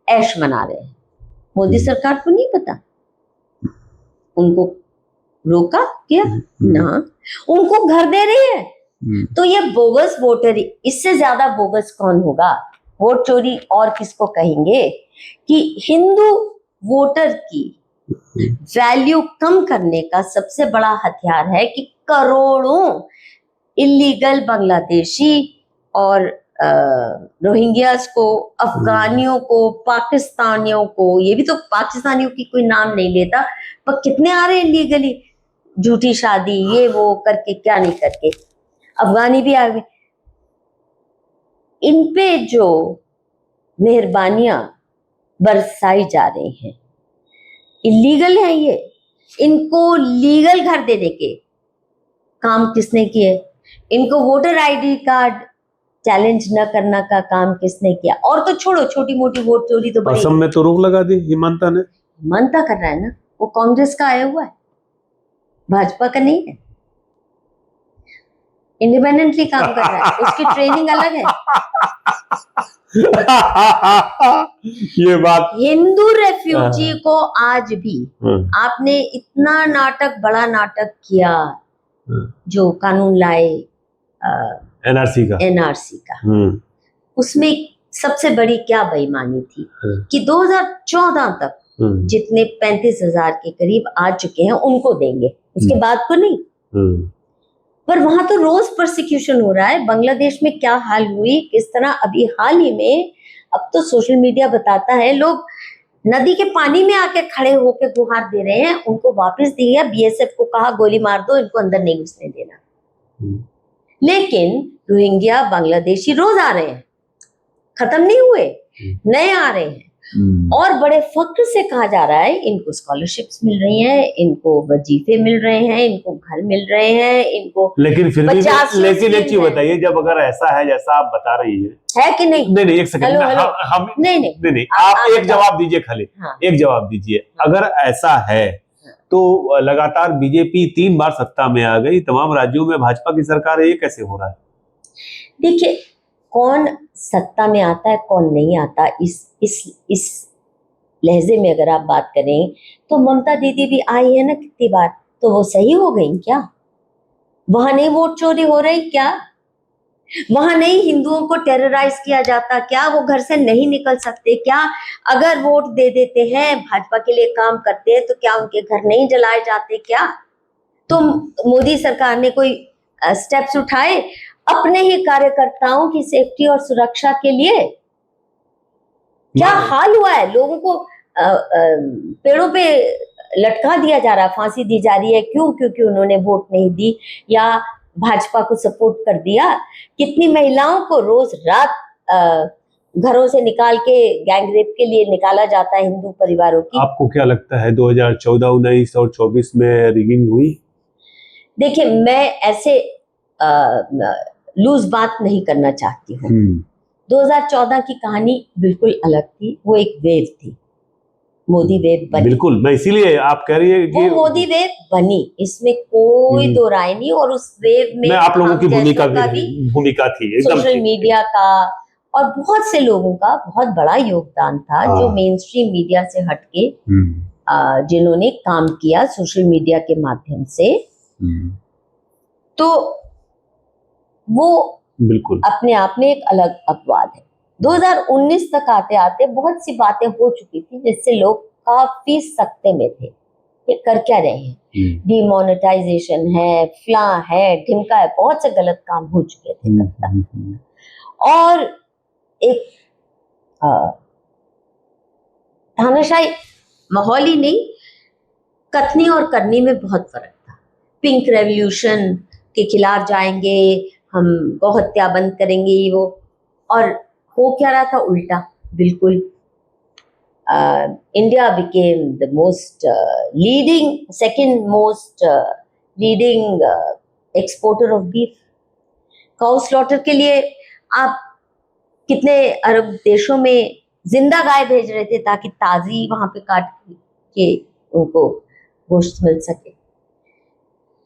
ऐश मना रहे हैं। मोदी सरकार को नहीं पता? उनको रोका क्या? ना, उनको घर दे रही है, तो ये बोगस वोटर, इससे ज्यादा बोगस कौन होगा? वोट चोरी और किसको कहेंगे कि हिंदू वोटर की वैल्यू कम करने का सबसे बड़ा हथियार है कि करोड़ों इलीगल बांग्लादेशी और रोहिंग्यास को, अफगानियों को, पाकिस्तानियों को, ये भी तो पाकिस्तानियों की कोई नाम नहीं लेता, पर कितने आ रहे हैं इलीगली, झूठी शादी ये वो करके, क्या नहीं करके, अफगानी भी आ गए। इन पे जो मेहरबानियां बरसाई जा रही हैं, इलीगल है ये, इनको लीगल घर देने के काम किसने किए? इनको वोटर आईडी कार्ड चैलेंज न करना का काम किसने किया? और तो छोड़ो, छोटी मोटी वोट चोरी तो बड़ी, असम में तो रोक लगा दी हिमांता ने। हिमांता कर रहा है ना, वो कांग्रेस का आया हुआ है, भाजपा का नहीं है, इंडिपेंडेंटली काम कर रहा है, उसकी ट्रेनिंग अलग है। ये बात, हिंदू रेफ्यूजी को आज भी आपने इतना नाटक, बड़ा नाटक किया जो कानून लाए एनआरसी का, उसमें सबसे बड़ी क्या बेईमानी थी कि 2014 तक जितने 35,000 के करीब आ चुके हैं उनको देंगे, उसके बाद को नहीं। पर वहां तो रोज प्रोसिक्यूशन हो रहा है। बांग्लादेश में क्या हाल हुई, किस तरह अभी हाल ही में, अब तो सोशल मीडिया बताता है, लोग नदी के पानी में आके खड़े होके गुहार दे रहे हैं, उनको वापस दिया, बीएसएफ को कहा गोली मार दो, इनको अंदर नहीं घुसने देना। लेकिन रोहिंग्या बांग्लादेशी रोज आ रहे हैं, खत्म नहीं हुए, नए आ रहे हैं, और बड़े फख्र से कहा जा रहा है इनको स्कॉलरशिप्स मिल रही हैं, इनको वजीफे मिल रहे हैं, इनको घर मिल रहे हैं, इनको, लेकिन फिर भी, 50 लेकिन एक चीज बताइए, जब अगर ऐसा है जैसा आप बता रही है कि नहीं? नहीं, एक सेकंड, हम नहीं, आप एक जवाब दीजिए खाली, एक जवाब दीजिए। अगर ऐसा है तो लगातार बीजेपी 3 बार सत्ता में आ गई, तमाम राज्यों में भाजपा की सरकार है, ये कैसे हो रहा है? देखिए, कौन सत्ता में आता है कौन नहीं आता, इस लहजे में अगर आप बात करें तो ममता दीदी भी आई है ना कितनी बार, तो वो सही हो गई क्या? वहां नहीं वोट चोरी हो रही क्या? वहां नहीं हिंदुओं को टेरराइज किया जाता क्या? वो घर से नहीं निकल सकते क्या? अगर वोट दे देते हैं, भाजपा के लिए काम करते हैं, तो क्या उनके घर नहीं जलाए जाते क्या? तो मोदी सरकार ने कोई स्टेप्स उठाए अपने ही कार्यकर्ताओं की सेफ्टी और सुरक्षा के लिए? क्या हाल हुआ है, लोगों को पेड़ों पे लटका दिया जा रहा, फांसी दी जा रही है, क्यों? क्योंकि उन्होंने वोट नहीं दी या भाजपा को सपोर्ट कर दिया। कितनी महिलाओं को रोज रात घरों से निकाल के गैंग रेप के लिए निकाला जाता है हिंदू परिवारों की। आपको क्या लगता है 2014, 19 और 24 में रिगिंग हुई? देखिए, मैं ऐसे लूज बात नहीं करना चाहती हूँ। 2014 की कहानी बिल्कुल अलग थी, वो एक वेव थी, मोदी वेव बनी। बिल्कुल, मैं इसीलिए आप कह रही है कि वो मोदी वेव बनी, इसमें कोई दो राय नहीं। और उस वेव में आप लोगों की भूमिका थी, एकदम सोशल मीडिया का और बहुत से लोगों का बहुत बड़ा योगदान था, जो मेन स्ट्रीम मीडिया से हटके जिन्होंने काम किया सोशल मीडिया के माध्यम से। तो वो बिल्कुल अपने आप में एक अलग अपवाद है। 2019 तक आते आते बहुत सी बातें हो चुकी थी जिससे लोग काफी सकते में थे, ये कर क्या रहे हैं, डिमोनेटाइजेशन है, फ्ला है, ढिमका है, बहुत से गलत काम हो चुके थे तब तक। और एक तानाशाही माहौल ही नहीं, कथनी और करनी में बहुत फर्क था। पिंक रेवोल्यूशन के खिलाफ जाएंगे हम, गौहत्या बंद करेंगे, वो, और हो क्या रहा था उल्टा बिल्कुल। India became the most leading, second most leading exporter of beef. Cow slaughter के लिए आप कितने अरब देशों में जिंदा गाय भेज रहे थे ताकि ताजी वहां पे काट के उनको गोश्त मिल सके।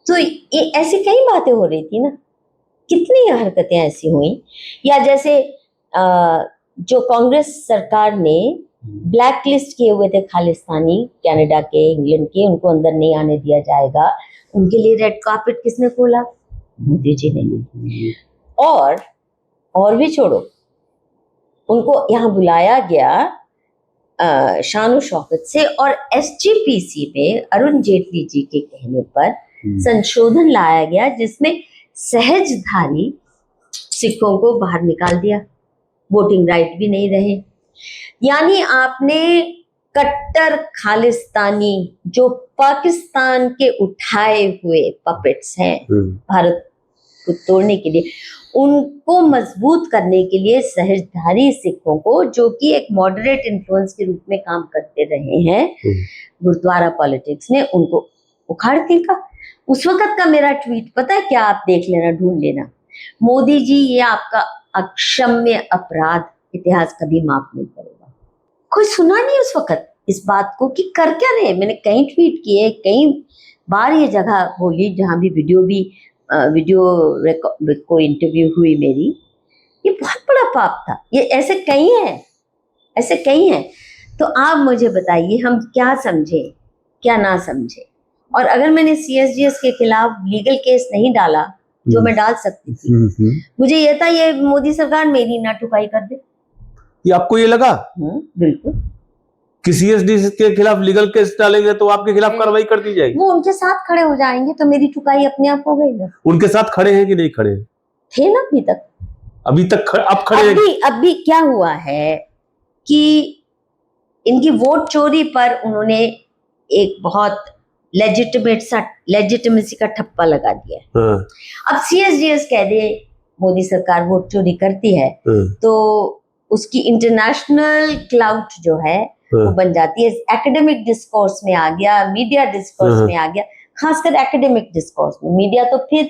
तो ये ऐसी कई बातें हो रही थी ना, कितनी हरकतें ऐसी हुई। या जैसे जो कांग्रेस सरकार ने ब्लैक लिस्ट किए हुए थे खालिस्तानी, कनाडा के, इंग्लैंड के, उनको अंदर नहीं आने दिया जाएगा, उनके लिए रेड कार्पेट किसने खोला? मोदी जी ने ली। और भी छोड़ो, उनको यहाँ बुलाया गया शान शौकत से, और एसजीपीसी में अरुण जेटली जी के कहने पर संशोधन लाया गया जिसमें सहजधारी सिखों को बाहर निकाल दिया, वोटिंग राइट भी नहीं रहे। यानी आपने कट्टर खालिस्तानी जो पाकिस्तान के उठाए हुए पपेट्स हैं भारत को तोड़ने के लिए, उनको मजबूत करने के लिए सहजधारी सिखों को, जो कि एक मॉडरेट इन्फ्लुएंस के रूप में काम करते रहे हैं गुरुद्वारा पॉलिटिक्स में, उनको उखाड़ फेंका। उस वक्त का मेरा ट्वीट पता है क्या, आप देख लेना, ढूंढ लेना, मोदी जी ये आपका अक्षम्य अपराध इतिहास कभी माफ नहीं करेगा। कोई सुना नहीं उस वक्त इस बात को कि कर क्या रहे। मैंने कई ट्वीट किए, कई बार ये जगह बोली जहां भी वीडियो को इंटरव्यू हुई मेरी, ये बहुत बड़ा पाप था। ये ऐसे कई हैं। तो आप मुझे बताइए हम क्या समझे क्या ना समझे। और अगर मैंने सीएसडीएस के खिलाफ लीगल केस नहीं डाला, जो मैं डाल सकती थी, मुझे ये था ये मोदी सरकार मेरी ना ठुकाई कर दे। ये आपको ये लगा? बिल्कुल कि सीएसडीएस के खिलाफ लीगल केस डालेंगे तो आपके खिलाफ कार्रवाई कर दी जाएगी। वो उनके साथ खड़े हो जाएंगे तो मेरी ठुकाई अपने आप हो गई ना। उनके साथ खड़े हैं कि नहीं खड़े हैं? थे ना अभी तक अब खड़े हैं। अभी क्या हुआ है कि इनकी वोट चोरी पर उन्होंने एक बहुत लेजिटिमेसी का ठप्पा लगा दिया। अब सीएसडीएस कह दे मोदी सरकार वोट चोरी करती है तो उसकी इंटरनेशनल क्लाउट जो है वो बन जाती है। एकेडमिक डिस्कोर्स में आ गया, मीडिया डिस्कोर्स में आ गया, खासकर एकेडमिक डिस्कोर्स में। मीडिया तो फिर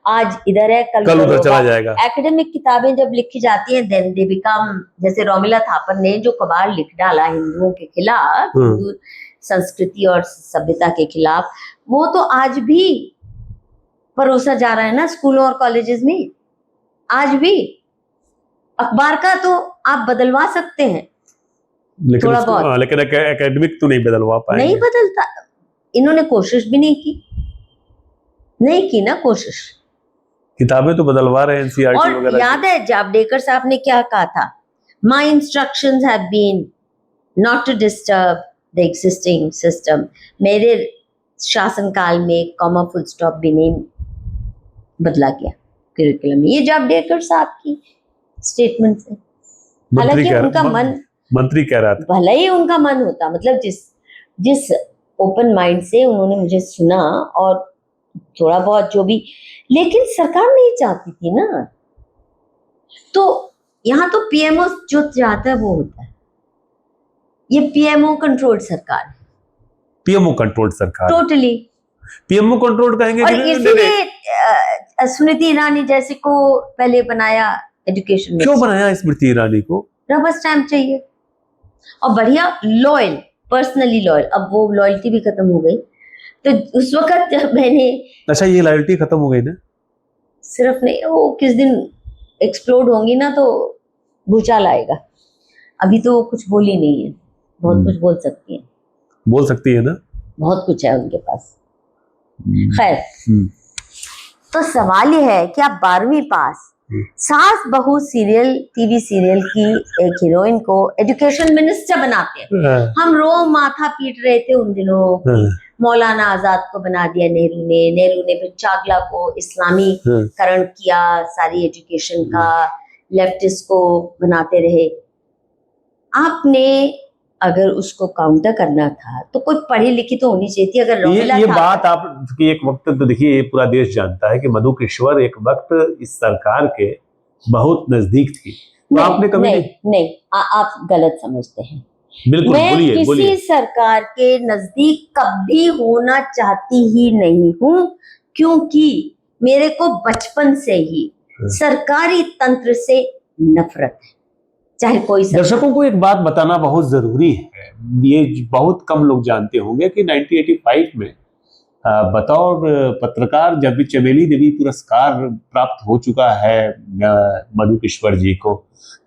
आज इधर है कल उधर चला जाएगा। एकेडमिक किताबें जब लिखी जाती हैं देन दे बिकम, जैसे रोमिला थापर ने जो कबाड़ लिख डाला हिंदुओं के खिलाफ, हिंदू संस्कृति और सभ्यता के खिलाफ, वो तो आज भी परोसा जा रहा है ना स्कूलों और कॉलेजेस में। आज भी अखबार का तो आप बदलवा सकते हैं लेकिन थोड़ा बहुत, लेकिन एकेडमिक तो नहीं बदलवा पाएंगे। नहीं बदलता। इन्होंने कोशिश भी नहीं की ना कोशिश। किताबें तो बदलवा रहे हैं एनसीईआरटी वगैरह। और याद है जावड़ेकर साहब ने क्या कहा था, my instructions have been not to disturb the existing system. मेरे शासनकाल में कॉमा फुल स्टॉप भी नहीं बदला गया करिकुलम में। ये जावड़ेकर साहब की स्टेटमेंट है। हालांकि उनका मंत्री कह रहा था, भले ही उनका मन होता, मतलब जिस ओपन माइंड से उन्होंने मुझे सुना और थोड़ा बहुत जो भी, लेकिन सरकार नहीं चाहती थी ना। तो यहाँ तो पीएमओ जो चाहता है वो होता है। ये पीएमओ कंट्रोल्ड सरकार है। पीएमओ कंट्रोल्ड सरकार टोटली पीएमओ कंट्रोल कहेंगे। और इसीलिए स्मृति ईरानी जैसे को पहले बनाया एजुकेशन में। क्यों बनाया स्मृति ईरानी को? रबर स्टैम्प चाहिए और बढ़िया लॉयल, पर्सनली लॉयल। अब वो लॉयल्टी भी खत्म हो गई। तो उस वक्त जब मैंने, अच्छा ये लॉयल्टी खत्म हो गई ना? सिर्फ नहीं, वो किस दिन एक्सप्लोड होंगी ना तो भूचाल आएगा। अभी तो कुछ बोली नहीं है, बहुत कुछ बोल सकती है ना, बहुत कुछ है उनके पास। खैर, तो सवाल ये है कि आप 12वीं पास सास बहू सीरियल, टीवी सीरियल की एक हीरोइन को एजुकेशन मिनिस्टर बनाते हैं। हम रो माथा पीट रहे थे उन दिनों। मौलाना आजाद को बना दिया नेहरू ने फिर चावला को इस्लामीकरण किया सारी एजुकेशन का, लेफ्टिस्ट को बनाते रहे। आपने अगर उसको काउंटर करना था तो कोई पढ़ी लिखी तो होनी चाहिए थी। अगर ये बात आपकी एक वक्त तो देखिए पूरा देश जानता है कि मधु किश्वर एक वक्त इस सरकार के बहुत नजदीक थी। तो आपने कभी नहीं, आप गलत समझते हैं। बिल्कुल, मैं किसी सरकार के नजदीक कभी होना चाहती ही नहीं हूँ, क्योंकि मेरे को बचपन से ही सरकारी तंत्र से नफरत है, चाहे कोई। दर्शकों को एक बात बताना बहुत जरूरी है, ये बहुत कम लोग जानते होंगे कि 1985 में बतौर पत्रकार जब चमेली देवी पुरस्कार प्राप्त हो चुका है मधु किश्वर जी को,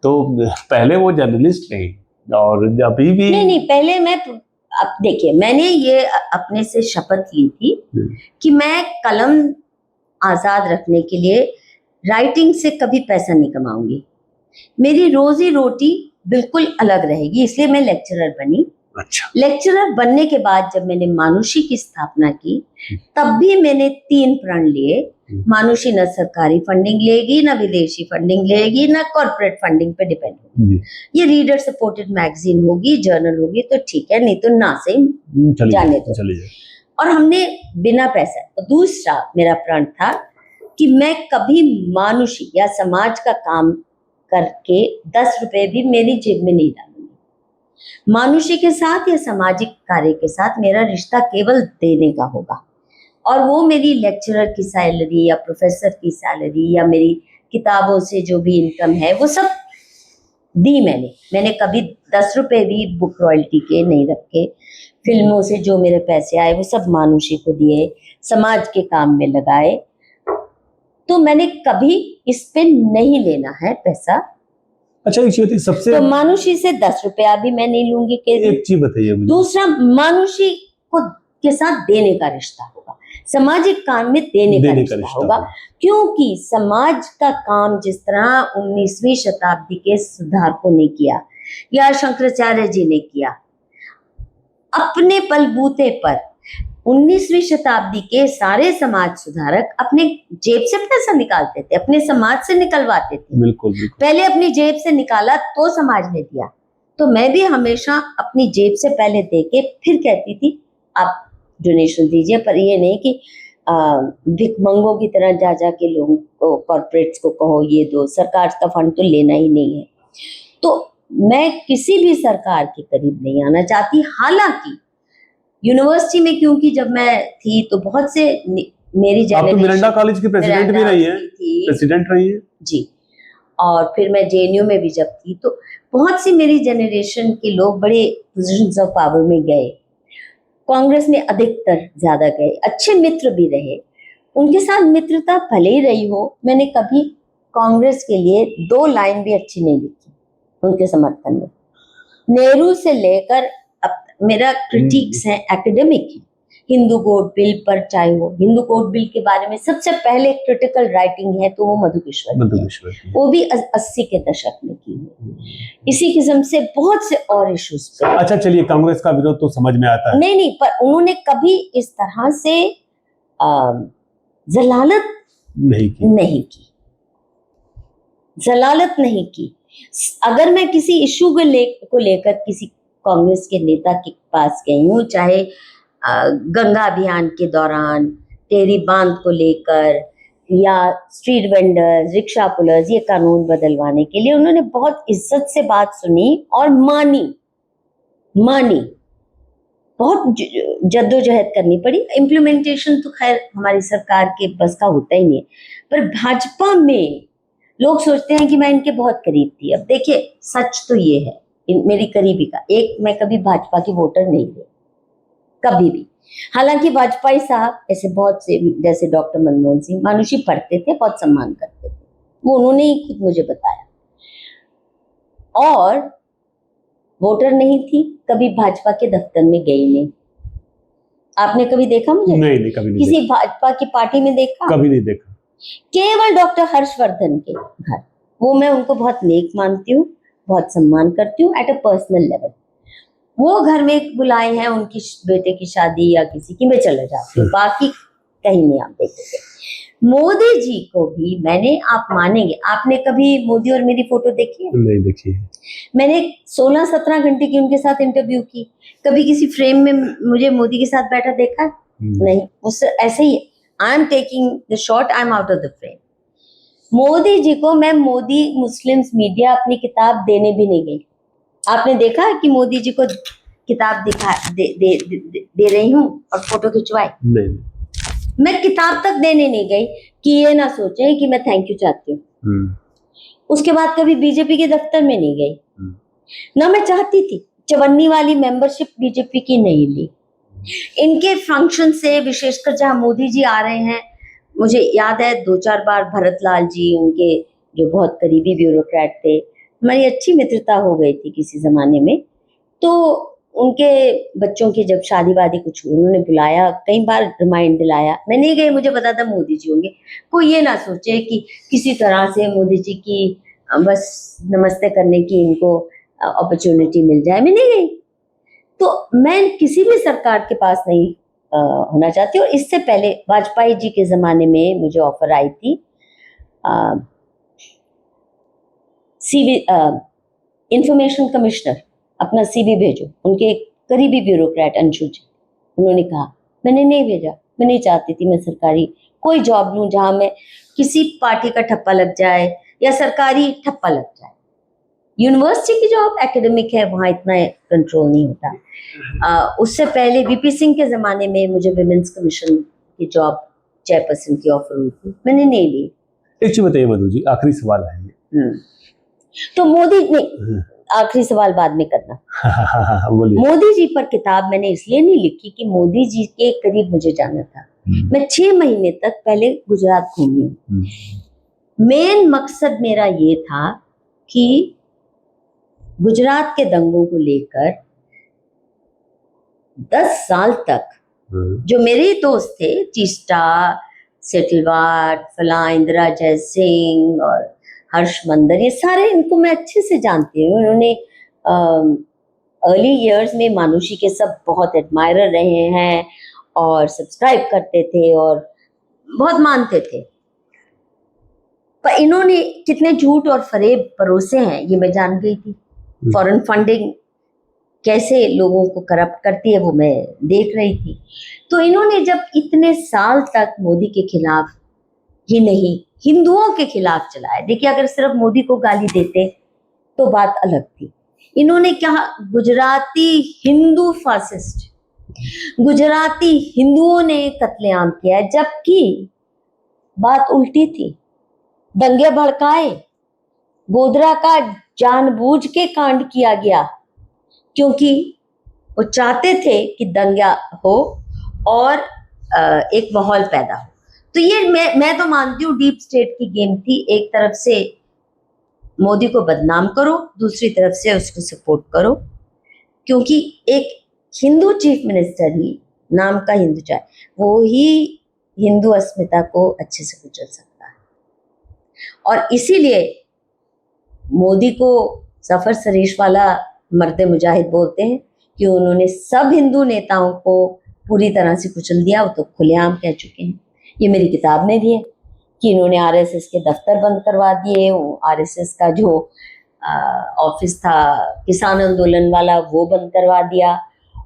तो पहले वो जर्नलिस्ट नहीं और अभी भी नहीं, पहले मैं, अब देखिए, मैंने ये अपने से शपथ ली थी कि मैं कलम आजाद रखने के लिए राइटिंग से कभी पैसा नहीं कमाऊंगी। मेरी रोजी रोटी बिल्कुल अलग रहेगी, इसलिए मैं लेक्चरर बनी। अच्छा। लेक्चरर बनने के बाद जब मैंने मानुषी की स्थापना की, तब भी मैंने 3 प्रण लिए। मानुषी न सरकारी फंडिंग लेगी, न विदेशी फंडिंग लेगी, न कॉर्पोरेट फंडिंग पे डिपेंड होगी। ये रीडर सपोर्टेड मैगजीन होगी, जर्नल होगी तो ठीक है, नहीं तो ना से जाने दो। और हमने बिना पैसा। तो दूसरा मेरा प्रण था कि मैं कभी मानुषी या समाज का काम करके 10 रुपए भी मेरी जेब में नहीं डालूंगी। मानुषी के साथ या सामाजिक कार्य के साथ मेरा रिश्ता केवल देने का होगा, और वो मेरी लेक्चरर की सैलरी या प्रोफेसर की सैलरी या मेरी किताबों से जो भी इनकम है वो सब दी मैंने कभी 10 रुपए भी बुक रॉयल्टी के नहीं रखे। फिल्मों से जो मेरे पैसे आए वो सब मानुषी को दिए, समाज के काम में लगाए। तो मैंने कभी इस पे नहीं लेना है पैसा। अच्छा, एक चीज सबसे तो मानुषी से 10 रुपया भी मैं नहीं लूंगी। एक चीज बताइए मुझे। दूसरा, मानुषी को के साथ देने का रिश्ता होगा, सामाजिक काम में देने का रिश्ता होगा, क्योंकि समाज का काम जिस तरह 19वीं शताब्दी के सुधारकों ने किया या शंकराचार्य जी ने किया, अपने बलबूते पर 19वीं शताब्दी के सारे समाज सुधारक अपने जेब से पैसा निकालते थे, अपने समाज से निकलवाते थे। बिल्कुल। पहले अपनी जेब से निकाला तो समाज ने दिया। तो मैं भी हमेशा अपनी जेब से पहले देके फिर कहती थी आप डोनेशन दीजिए, पर ये नहीं कि भिखमंगों की तरह जा जा के लोगों को, कॉर्पोरेट्स को कहो ये दो। सरकार का फंड तो लेना ही नहीं है। तो मैं किसी भी सरकार के करीब नहीं आना चाहती। हालांकि यूनिवर्सिटी में, क्योंकि जब मैं थी तो बहुत से मेरी आप तो मिरांडा कॉलेज की प्रेसिडेंट भी रही है, प्रेसिडेंट रही है जी। और फिर मैं जेएनयू में भी जब थी तो बहुत सी मेरी जनरेशन के लोग बड़े पोजीशंस ऑफ पावर में गए। कांग्रेस में अधिकतर ज्यादा गए, अच्छे मित्र भी रहे, उनके साथ मित्रता भले ही रही हो। मैंने कभी कांग्रेस के लिए 2 लाइन भी अच्छी नहीं लिखी उनके समर्थन में। नेहरू से लेकर अब मेरा क्रिटिक्स है एकेडमिक है। हिंदू कोड बिल पर, चाहे वो हिंदू कोड बिल के बारे में सबसे पहले क्रिटिकल राइटिंग है तो वो मधुकेश्वर की, वो भी 80 के दशक में की है। इसी किस्म से बहुत से और इश्यूज पे। अच्छा चलिए, कांग्रेस का विरोध तो समझ में आता है। नहीं, पर उन्होंने कभी इस तरह से जलालत नहीं की। जलालत नहीं की। अगर मैं किसी इशू को लेकर किसी कांग्रेस के नेता के पास गई हूँ, चाहे गंगा अभियान के दौरान, टेरी बांध को लेकर, या स्ट्रीट वेंडर्स, रिक्शा पुलर्स, ये कानून बदलवाने के लिए, उन्होंने बहुत इज्जत से बात सुनी और मानी। बहुत जद्दोजहद करनी पड़ी। इम्प्लीमेंटेशन तो खैर हमारी सरकार के बस का होता ही नहीं है। पर भाजपा में लोग सोचते हैं कि मैं इनके बहुत करीब थी। अब देखिए, सच तो ये है मेरी करीबी का। मैं कभी भाजपा की वोटर नहीं थी, कभी भी। हालांकि वाजपेयी साहब ऐसे बहुत से, जैसे डॉक्टर मनमोहन सिंह, मानुषी पढ़ते थे, बहुत सम्मान करते थे, वो उन्होंने ही खुद मुझे बताया। और वोटर नहीं थी, कभी भाजपा के दफ्तर में गई नहीं। आपने कभी देखा मुझे? नहीं, कभी नहीं किसी भाजपा की पार्टी में देखा? कभी नहीं देखा। केवल डॉक्टर हर्षवर्धन के घर, वो मैं उनको बहुत नेक मानती हूँ, बहुत सम्मान करती हूँ एट अ पर्सनल लेवल। वो घर में बुलाए हैं उनकी बेटे की शादी या किसी की, मैं चले जाती हूँ, बाकी कहीं नहीं आप देखेंगे। मोदी जी को भी मैंने, आप मानेंगे, आपने कभी मोदी और मेरी फोटो देखी है? नहीं देखी है। मैंने 16-17 घंटे की उनके साथ इंटरव्यू की। कभी किसी फ्रेम में मुझे मोदी के साथ बैठा देखा? नहीं, उससे ऐसे ही I am taking the shot, I am out of the frame. Modi ji को मैं मोदी मुस्लिम्स मीडिया अपनी किताब देने भी नहीं गई। आपने देखा कि मोदी जी को किताब दे रही हूँ और फोटो खिंचवाए? नहीं, मैं किताब तक देने नहीं गई कि ये ना सोचे कि मैं थैंक यू चाहती हूँ। उसके बाद कभी बीजेपी के दफ्तर में नहीं गई, ना मैं चाहती थी। चवन्नी वाली मेंबरशिप बीजेपी की नहीं ली। इनके फंक्शन से, विशेषकर जहाँ मोदी जी आ रहे हैं, मुझे याद है 2-4 बार भरत लाल जी, उनके जो बहुत करीबी ब्यूरोक्रेट थे, हमारी अच्छी मित्रता हो गई थी किसी जमाने में। तो उनके बच्चों की जब शादी वादी कुछ हुई, उन्होंने बुलाया, कई बार रिमाइंड दिलाया, मैं नहीं गई, मुझे पता था मोदी जी होंगे। कोई ये ना सोचे कि किसी तरह से मोदी जी की बस नमस्ते करने की इनको अपॉर्चुनिटी मिल जाए, मैं नहीं गई। तो मैं किसी भी सरकार के पास नहीं होना चाहती। और इससे पहले वाजपेयी जी के ज़माने में मुझे ऑफर आई थी सीवी इंफॉर्मेशन कमिश्नर, अपना सीवी भेजो। उनके एक करीबी ब्यूरोक्रेट अंशु जी, उन्होंने कहा, मैंने नहीं भेजा। मैं नहीं चाहती थी मैं सरकारी कोई जॉब लूँ जहाँ मैं किसी पार्टी का ठप्पा लग जाए या सरकारी ठप्पा लग जाए। यूनिवर्सिटी की जॉब एकेडमिक है, वहाँ इतना कंट्रोल नहीं होता। उससे पहले वीपी सिंह के ज़माने में मुझे विमेंस कमीशन की जॉब चेयरपर्सन की ऑफर हुई थी, मैंने नहीं ली। एक चीज बताइए मधु जी, आखिरी सवाल है ये। तो मोदी नहीं, आखिरी सवाल बाद में करना। बोलिए। मोदी जी पर किताब मैंने इसलिए नहीं लिखी कि मोदी जी के करीब मुझे जाना था। मैं 6 महीने तक पहले गुजरात घूमी हूँ। मेन मकसद मेरा ये था कि गुजरात के दंगों को लेकर 10 साल तक जो मेरे दोस्त थे, टीस्टा, सेटलवाड, फला, इंदिरा जयसिंह और हर्ष मंदर, ये सारे इनको मैं अच्छे से जानती हूँ। उन्होंने अर्ली इयर्स में मानुषी के सब बहुत एडमायरर रहे हैं और सब्सक्राइब करते थे और बहुत मानते थे। पर इन्होंने कितने झूठ और फरेब परोसे हैं ये मैं जान गई थी। फॉरेन फंडिंग कैसे लोगों को करप्ट करती है वो मैं देख रही थी। तो इन्होंने जब इतने साल तक मोदी के खिलाफ ही नहीं हिंदुओं के खिलाफ चलाया, देखिए अगर सिर्फ मोदी को गाली देते तो बात अलग थी। इन्होंने कहा गुजराती हिंदू फासिस्ट, गुजराती हिंदुओं ने कत्लेआम किया, जबकि बात उल्टी थी। दंगे भड़काए, गोधरा का जानबूझ के कांड किया गया क्योंकि वो चाहते थे कि दंगा हो और एक माहौल पैदा हो। तो ये मैं तो मानती हूँ डीप स्टेट की गेम थी। एक तरफ से मोदी को बदनाम करो, दूसरी तरफ से उसको सपोर्ट करो, क्योंकि एक हिंदू चीफ मिनिस्टर ही, नाम का हिंदू चाहे, वो ही हिंदू अस्मिता को अच्छे से कुचल सकता है। और इसीलिए मोदी को सफर सरीश वाला मर्द मुजाहिद बोलते हैं कि उन्होंने सब हिंदू नेताओं को पूरी तरह से कुचल दिया। वो तो खुलेआम कह चुके हैं, ये मेरी किताब में भी है कि इन्होंने आरएसएस के दफ्तर बंद करवा दिए, आरएसएस का जो ऑफिस था किसान आंदोलन वाला वो बंद करवा दिया,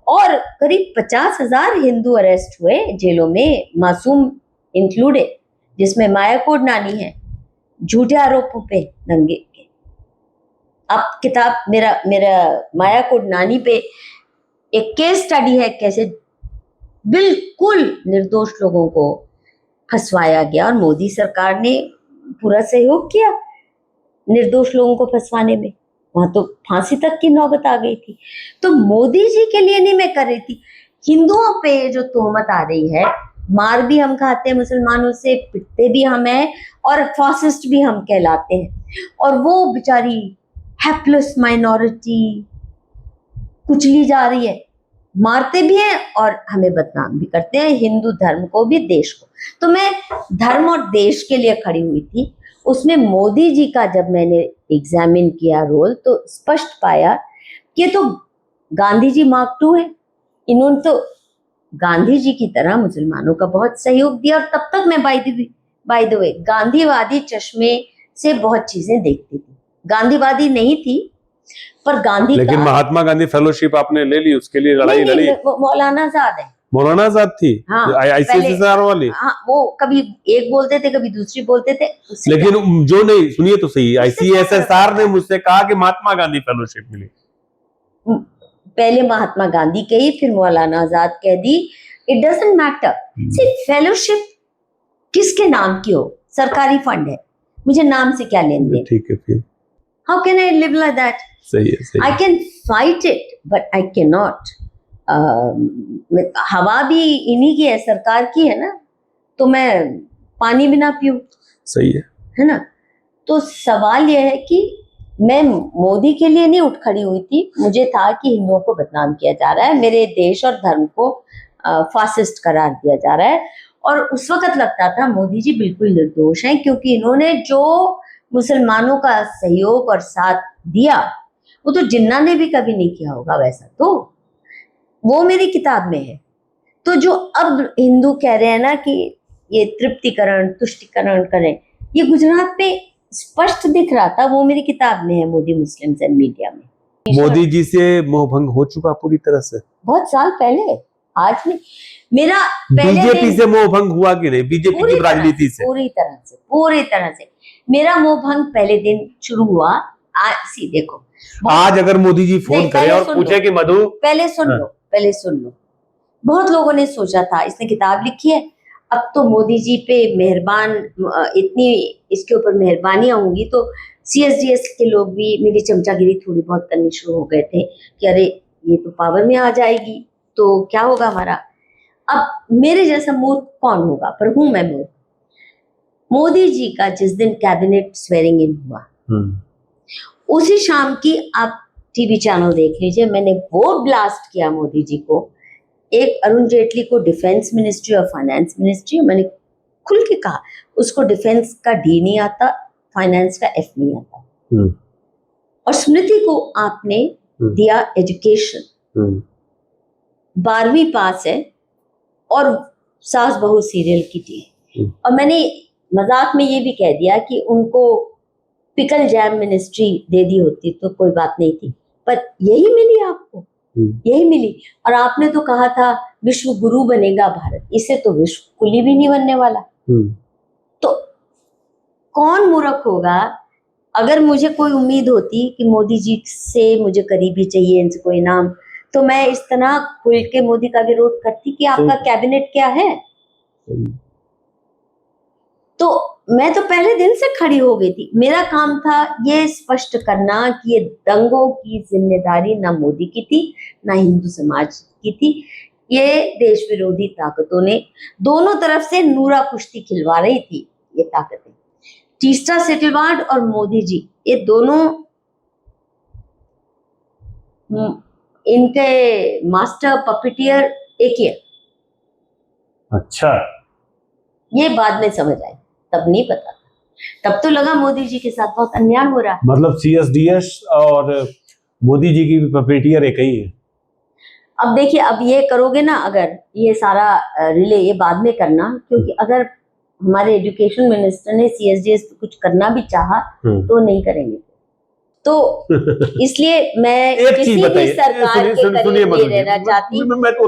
और करीब 50,000 हिंदू अरेस्ट हुए जेलों में, मासूम इंक्लूडेड, जिसमें माया कोडनानी है, झूठे आरोपों पे दंगे के। अब किताब मेरा माया कोडनानी पे एक केस स्टडी है, कैसे बिल्कुल निर्दोष लोगों को फंसवाया गया और मोदी सरकार ने पूरा सहयोग किया निर्दोष लोगों को फंसवाने में। वहां तो फांसी तक की नौबत आ गई थी। तो मोदी जी के लिए नहीं मैं कर रही थी। हिंदुओं पे जो तोहमत आ रही है, मार भी हम खाते हैं मुसलमानों से, पिटते भी हम हैं और फासिस्ट भी हम कहलाते हैं, और वो बेचारी हेल्पलेस माइनॉरिटी कुचली जा रही है, मारते भी हैं और हमें बदनाम भी करते हैं, हिंदू धर्म को भी, देश को। तो मैं धर्म और देश के लिए खड़ी हुई थी। उसमें मोदी जी का जब मैंने एग्जामिन किया रोल, तो स्पष्ट पाया कि तो गांधी जी मार्क टू है। इन्होंने तो गांधी जी की तरह मुसलमानों का बहुत सहयोग दिया, और तब तक मैं बाय द वे गांधीवादी चश्मे से बहुत चीजें देखती थी। गांधीवादी नहीं थी, पर गांधी लेकिन महात्मा गांधी फेलोशिप आपने ले ली, उसके लिए लड़ाई लड़ी। मौलाना आजाद है। मौलाना आजाद थी, हाँ, आईसीएसआर वाली। हाँ, वो कभी एक बोलते थे, कभी दूसरी बोलते थे। लेकिन जो नहीं, सुनिए तो सही, आईसीएसआर ने मुझसे कहा कि महात्मा गांधी फेलोशिप मिली। पहले महात्मा गांधी कही, फिर मौलाना आजाद कह दी। It doesn't matter. सिर्फ फेलोशिप किसके नाम की हो, सरकारी फंड है, मुझे नाम से क्या लेन देन। ठीक है, फिर how can I live like that? सही है। I can fight it but I can not. हवा भी इन्हीं की है, सरकार की है ना, तो मैं पानी भी ना पीऊं, सही है ना। तो सवाल यह है कि मैं मोदी के लिए नहीं उठ खड़ी हुई थी, मुझे था कि हिंदुओं को बदनाम किया जा रहा है, मेरे देश और धर्म को फासिस्ट करार दिया जा रहा है। और उस वक्त लगता था मोदी जी बिल्कुल निर्दोष हैं, क्योंकि इन्होंने जो मुसलमानों का सहयोग और साथ दिया वो तो जिन्ना ने भी कभी नहीं किया होगा वैसा, तो वो मेरी किताब में है। तो जो अब हिंदू कह रहे हैं ना कि ये तृप्तिकरण तुष्टिकरण करें, ये गुजरात में स्पष्ट दिख रहा था, वो मेरी किताब में है, मोदी मुस्लिम्स एंड मीडिया में। मोदी जी से मोहभंग हो चुका पूरी तरह से? बहुत साल पहले, आज नहीं। मेरा पहले बीजेपी से मोहभंग हुआ कि नहीं? बीजेपी की राजनीति से? पूरी तरह से मेरा मोहभंग पहले दिन शुरू हुआ। आज देखो, आज अगर मोदी जी फोन करें और पूछे कि मधु, पहले सुन लो, बहुत लोगों ने सोचा था इसने किताब लिखी है, अब तो मोदी जी पे मेहरबान, इतनी इसके ऊपर मेहरबानियां होंगी, तो CSDS के लोग भी मेरी चमचागिरी थोड़ी बहुत करनी शुरू हो गए थे कि अरे ये तो पावर में आ जाएगी तो क्या होगा हमारा। अब मेरे जैसा मूर्ख कौन होगा, पर हूं मैं मूर्ख। मोदी जी का जिस दिन कैबिनेट स्वेरिंग इन हुआ, उसी शाम की आप टीवी चैनल देख लीजिए, मैंने वो ब्लास्ट किया मोदी जी को। एक अरुण जेटली को डिफेंस मिनिस्ट्री और फाइनेंस मिनिस्ट्री, मैंने खुल के कहा उसको डिफेंस का D नहीं आता, फाइनेंस का F नहीं आता। और स्मृति को आपने दिया एजुकेशन, 12वीं पास है और सास बहू सीरियल की थी। और मैंने मजाक में ये भी कह दिया कि उनको पिकल जैम मिनिस्ट्री दे दी होती तो कोई बात नहीं थी, पर यही मिली आपको, यही मिली। और आपने तो कहा था विश्व गुरु बनेगा भारत, इसे तो विश्व कुली भी नहीं बनने वाला। तो कौन मूर्ख होगा? अगर मुझे कोई उम्मीद होती कि मोदी जी से मुझे करीबी चाहिए, इनसे कोई इनाम, तो मैं इस तरह खुल के मोदी का विरोध करती कि आपका कैबिनेट क्या है। तो मैं तो पहले दिन से खड़ी हो गई थी। मेरा काम था ये स्पष्ट करना कि ये दंगों की जिम्मेदारी ना मोदी की थी ना हिंदू समाज की थी, ये देश विरोधी ताकतों ने दोनों तरफ से नूरा कुश्ती खिलवा रही थी। ये ताकतें तीसरा सेटलवाड और मोदी जी, ये दोनों इनके मास्टर पपिटियर एक ही है। अच्छा, ये बाद में समझ आई, तब नहीं पता। तब तो लगा मोदी जी के साथ बहुत अन्याय हो रहा है। मतलब CSDS और मोदी जी की भी पपेटियर एक ही है। अब देखिए, अब ये करोगे ना, अगर ये सारा रिले ये बाद में करना, क्योंकि अगर हमारे एजुकेशन मिनिस्टर ने CSDS पे कुछ करना भी चाहा तो नहीं करेंगे। तो इसलिए मैं किसी भी सरकार के करीब नहीं रहना चाहती।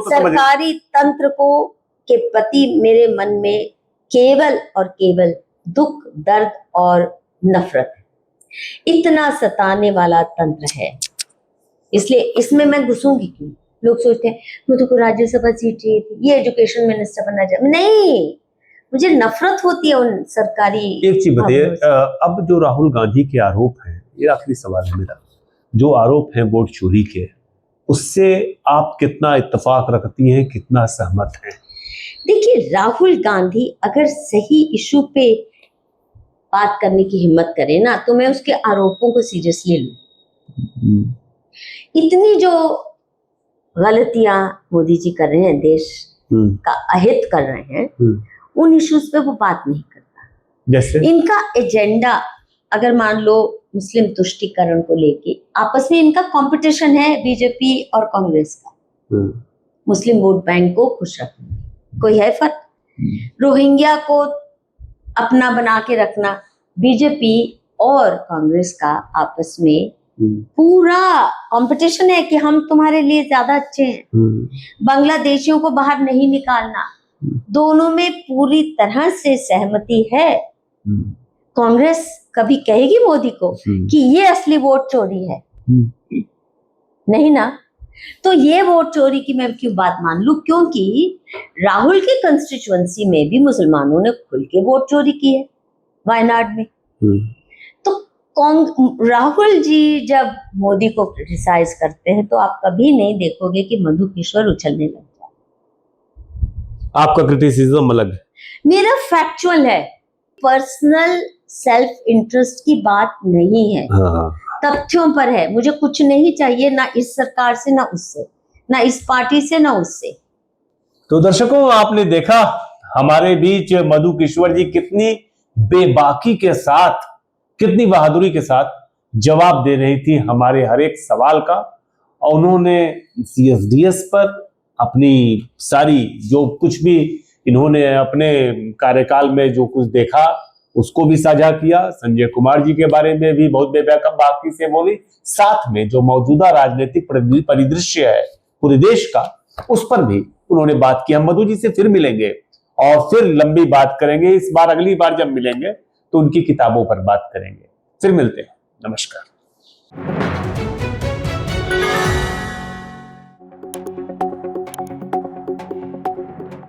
सरकारी तंत्र को के प्रति मेरे मन में केवल और केवल दुख, दर्द और नफरत, इतना सताने वाला तंत्र है, इसलिए इसमें मैं घुसूंगी क्यों? लोग सोचते हैं मुझे को राज्यसभा सीट चाहिए थी, ये एजुकेशन मिनिस्टर बनना चाहिए, नहीं, मुझे नफरत होती है उन सरकारी। एक चीज बताइए, अब जो राहुल गांधी के आरोप हैं, ये आखिरी सवाल है मेरा, जो आरोप है वोट चोरी के, उससे आप कितना इत्तेफाक रखती हैं, कितना सहमत हैं? देखिए, राहुल गांधी अगर सही इशू पे बात करने की हिम्मत करे ना, तो मैं उसके आरोपों को सीरियसली लूं। इतनी जो गलतियां मोदी जी कर रहे हैं, देश का अहित कर रहे हैं, उन इश्यूज पे वो बात नहीं करता। जैसे इनका एजेंडा, अगर मान लो मुस्लिम तुष्टीकरण को लेके आपस में इनका कंपटीशन है, बीजेपी और कांग्रेस का, मुस्लिम वोट बैंक को खुश रखना, कोई है फर्क? रोहिंग्या को अपना बना के रखना, बीजेपी और कांग्रेस का आपस में पूरा कंपटीशन है कि हम तुम्हारे लिए ज्यादा अच्छे हैं। बांग्लादेशियों को बाहर नहीं निकालना, दोनों में पूरी तरह से सहमति है। कांग्रेस कभी कहेगी मोदी को कि ये असली वोट चोरी है? नहीं ना। तो ये वोट चोरी की मैं क्यों बात मान लूं? क्योंकि राहुल की कंस्टिट्यूएंसी में भी मुसलमानों ने खुल के वोट चोरी की है, वायनाड में। तो राहुल जी जब मोदी को क्रिटिसाइज करते हैं तो आप कभी नहीं देखोगे कि मधु किशोर उछलने लग जाए। आपका क्रिटिसिज्म अलग है, मेरा फैक्चुअल है, पर्सनल सेल्फ इंटरेस्ट की बात नहीं है। तथ्यों पर है। मुझे कुछ नहीं चाहिए, ना इस सरकार से, ना उससे, ना इस पार्टी से, ना उससे। तो दर्शकों, आपने देखा हमारे बीच मधु किश्वर जी कितनी बेबाकी के साथ, कितनी बहादुरी के साथ जवाब दे रही थी हमारे हर एक सवाल का। और उन्होंने सीएसडीएस पर अपनी सारी, जो कुछ भी इन्होंने अपने कार्यकाल में जो कुछ देखा उसको भी साझा किया। संजय कुमार जी के बारे में भी बहुत बेबाकी से बोली। साथ में जो मौजूदा राजनीतिक परिदृश्य है पूरे देश का, उस पर भी उन्होंने बात की। हम मधु जी से फिर मिलेंगे और फिर लंबी बात करेंगे। इस बार अगली बार जब मिलेंगे तो उनकी किताबों पर बात करेंगे। फिर मिलते हैं। नमस्कार।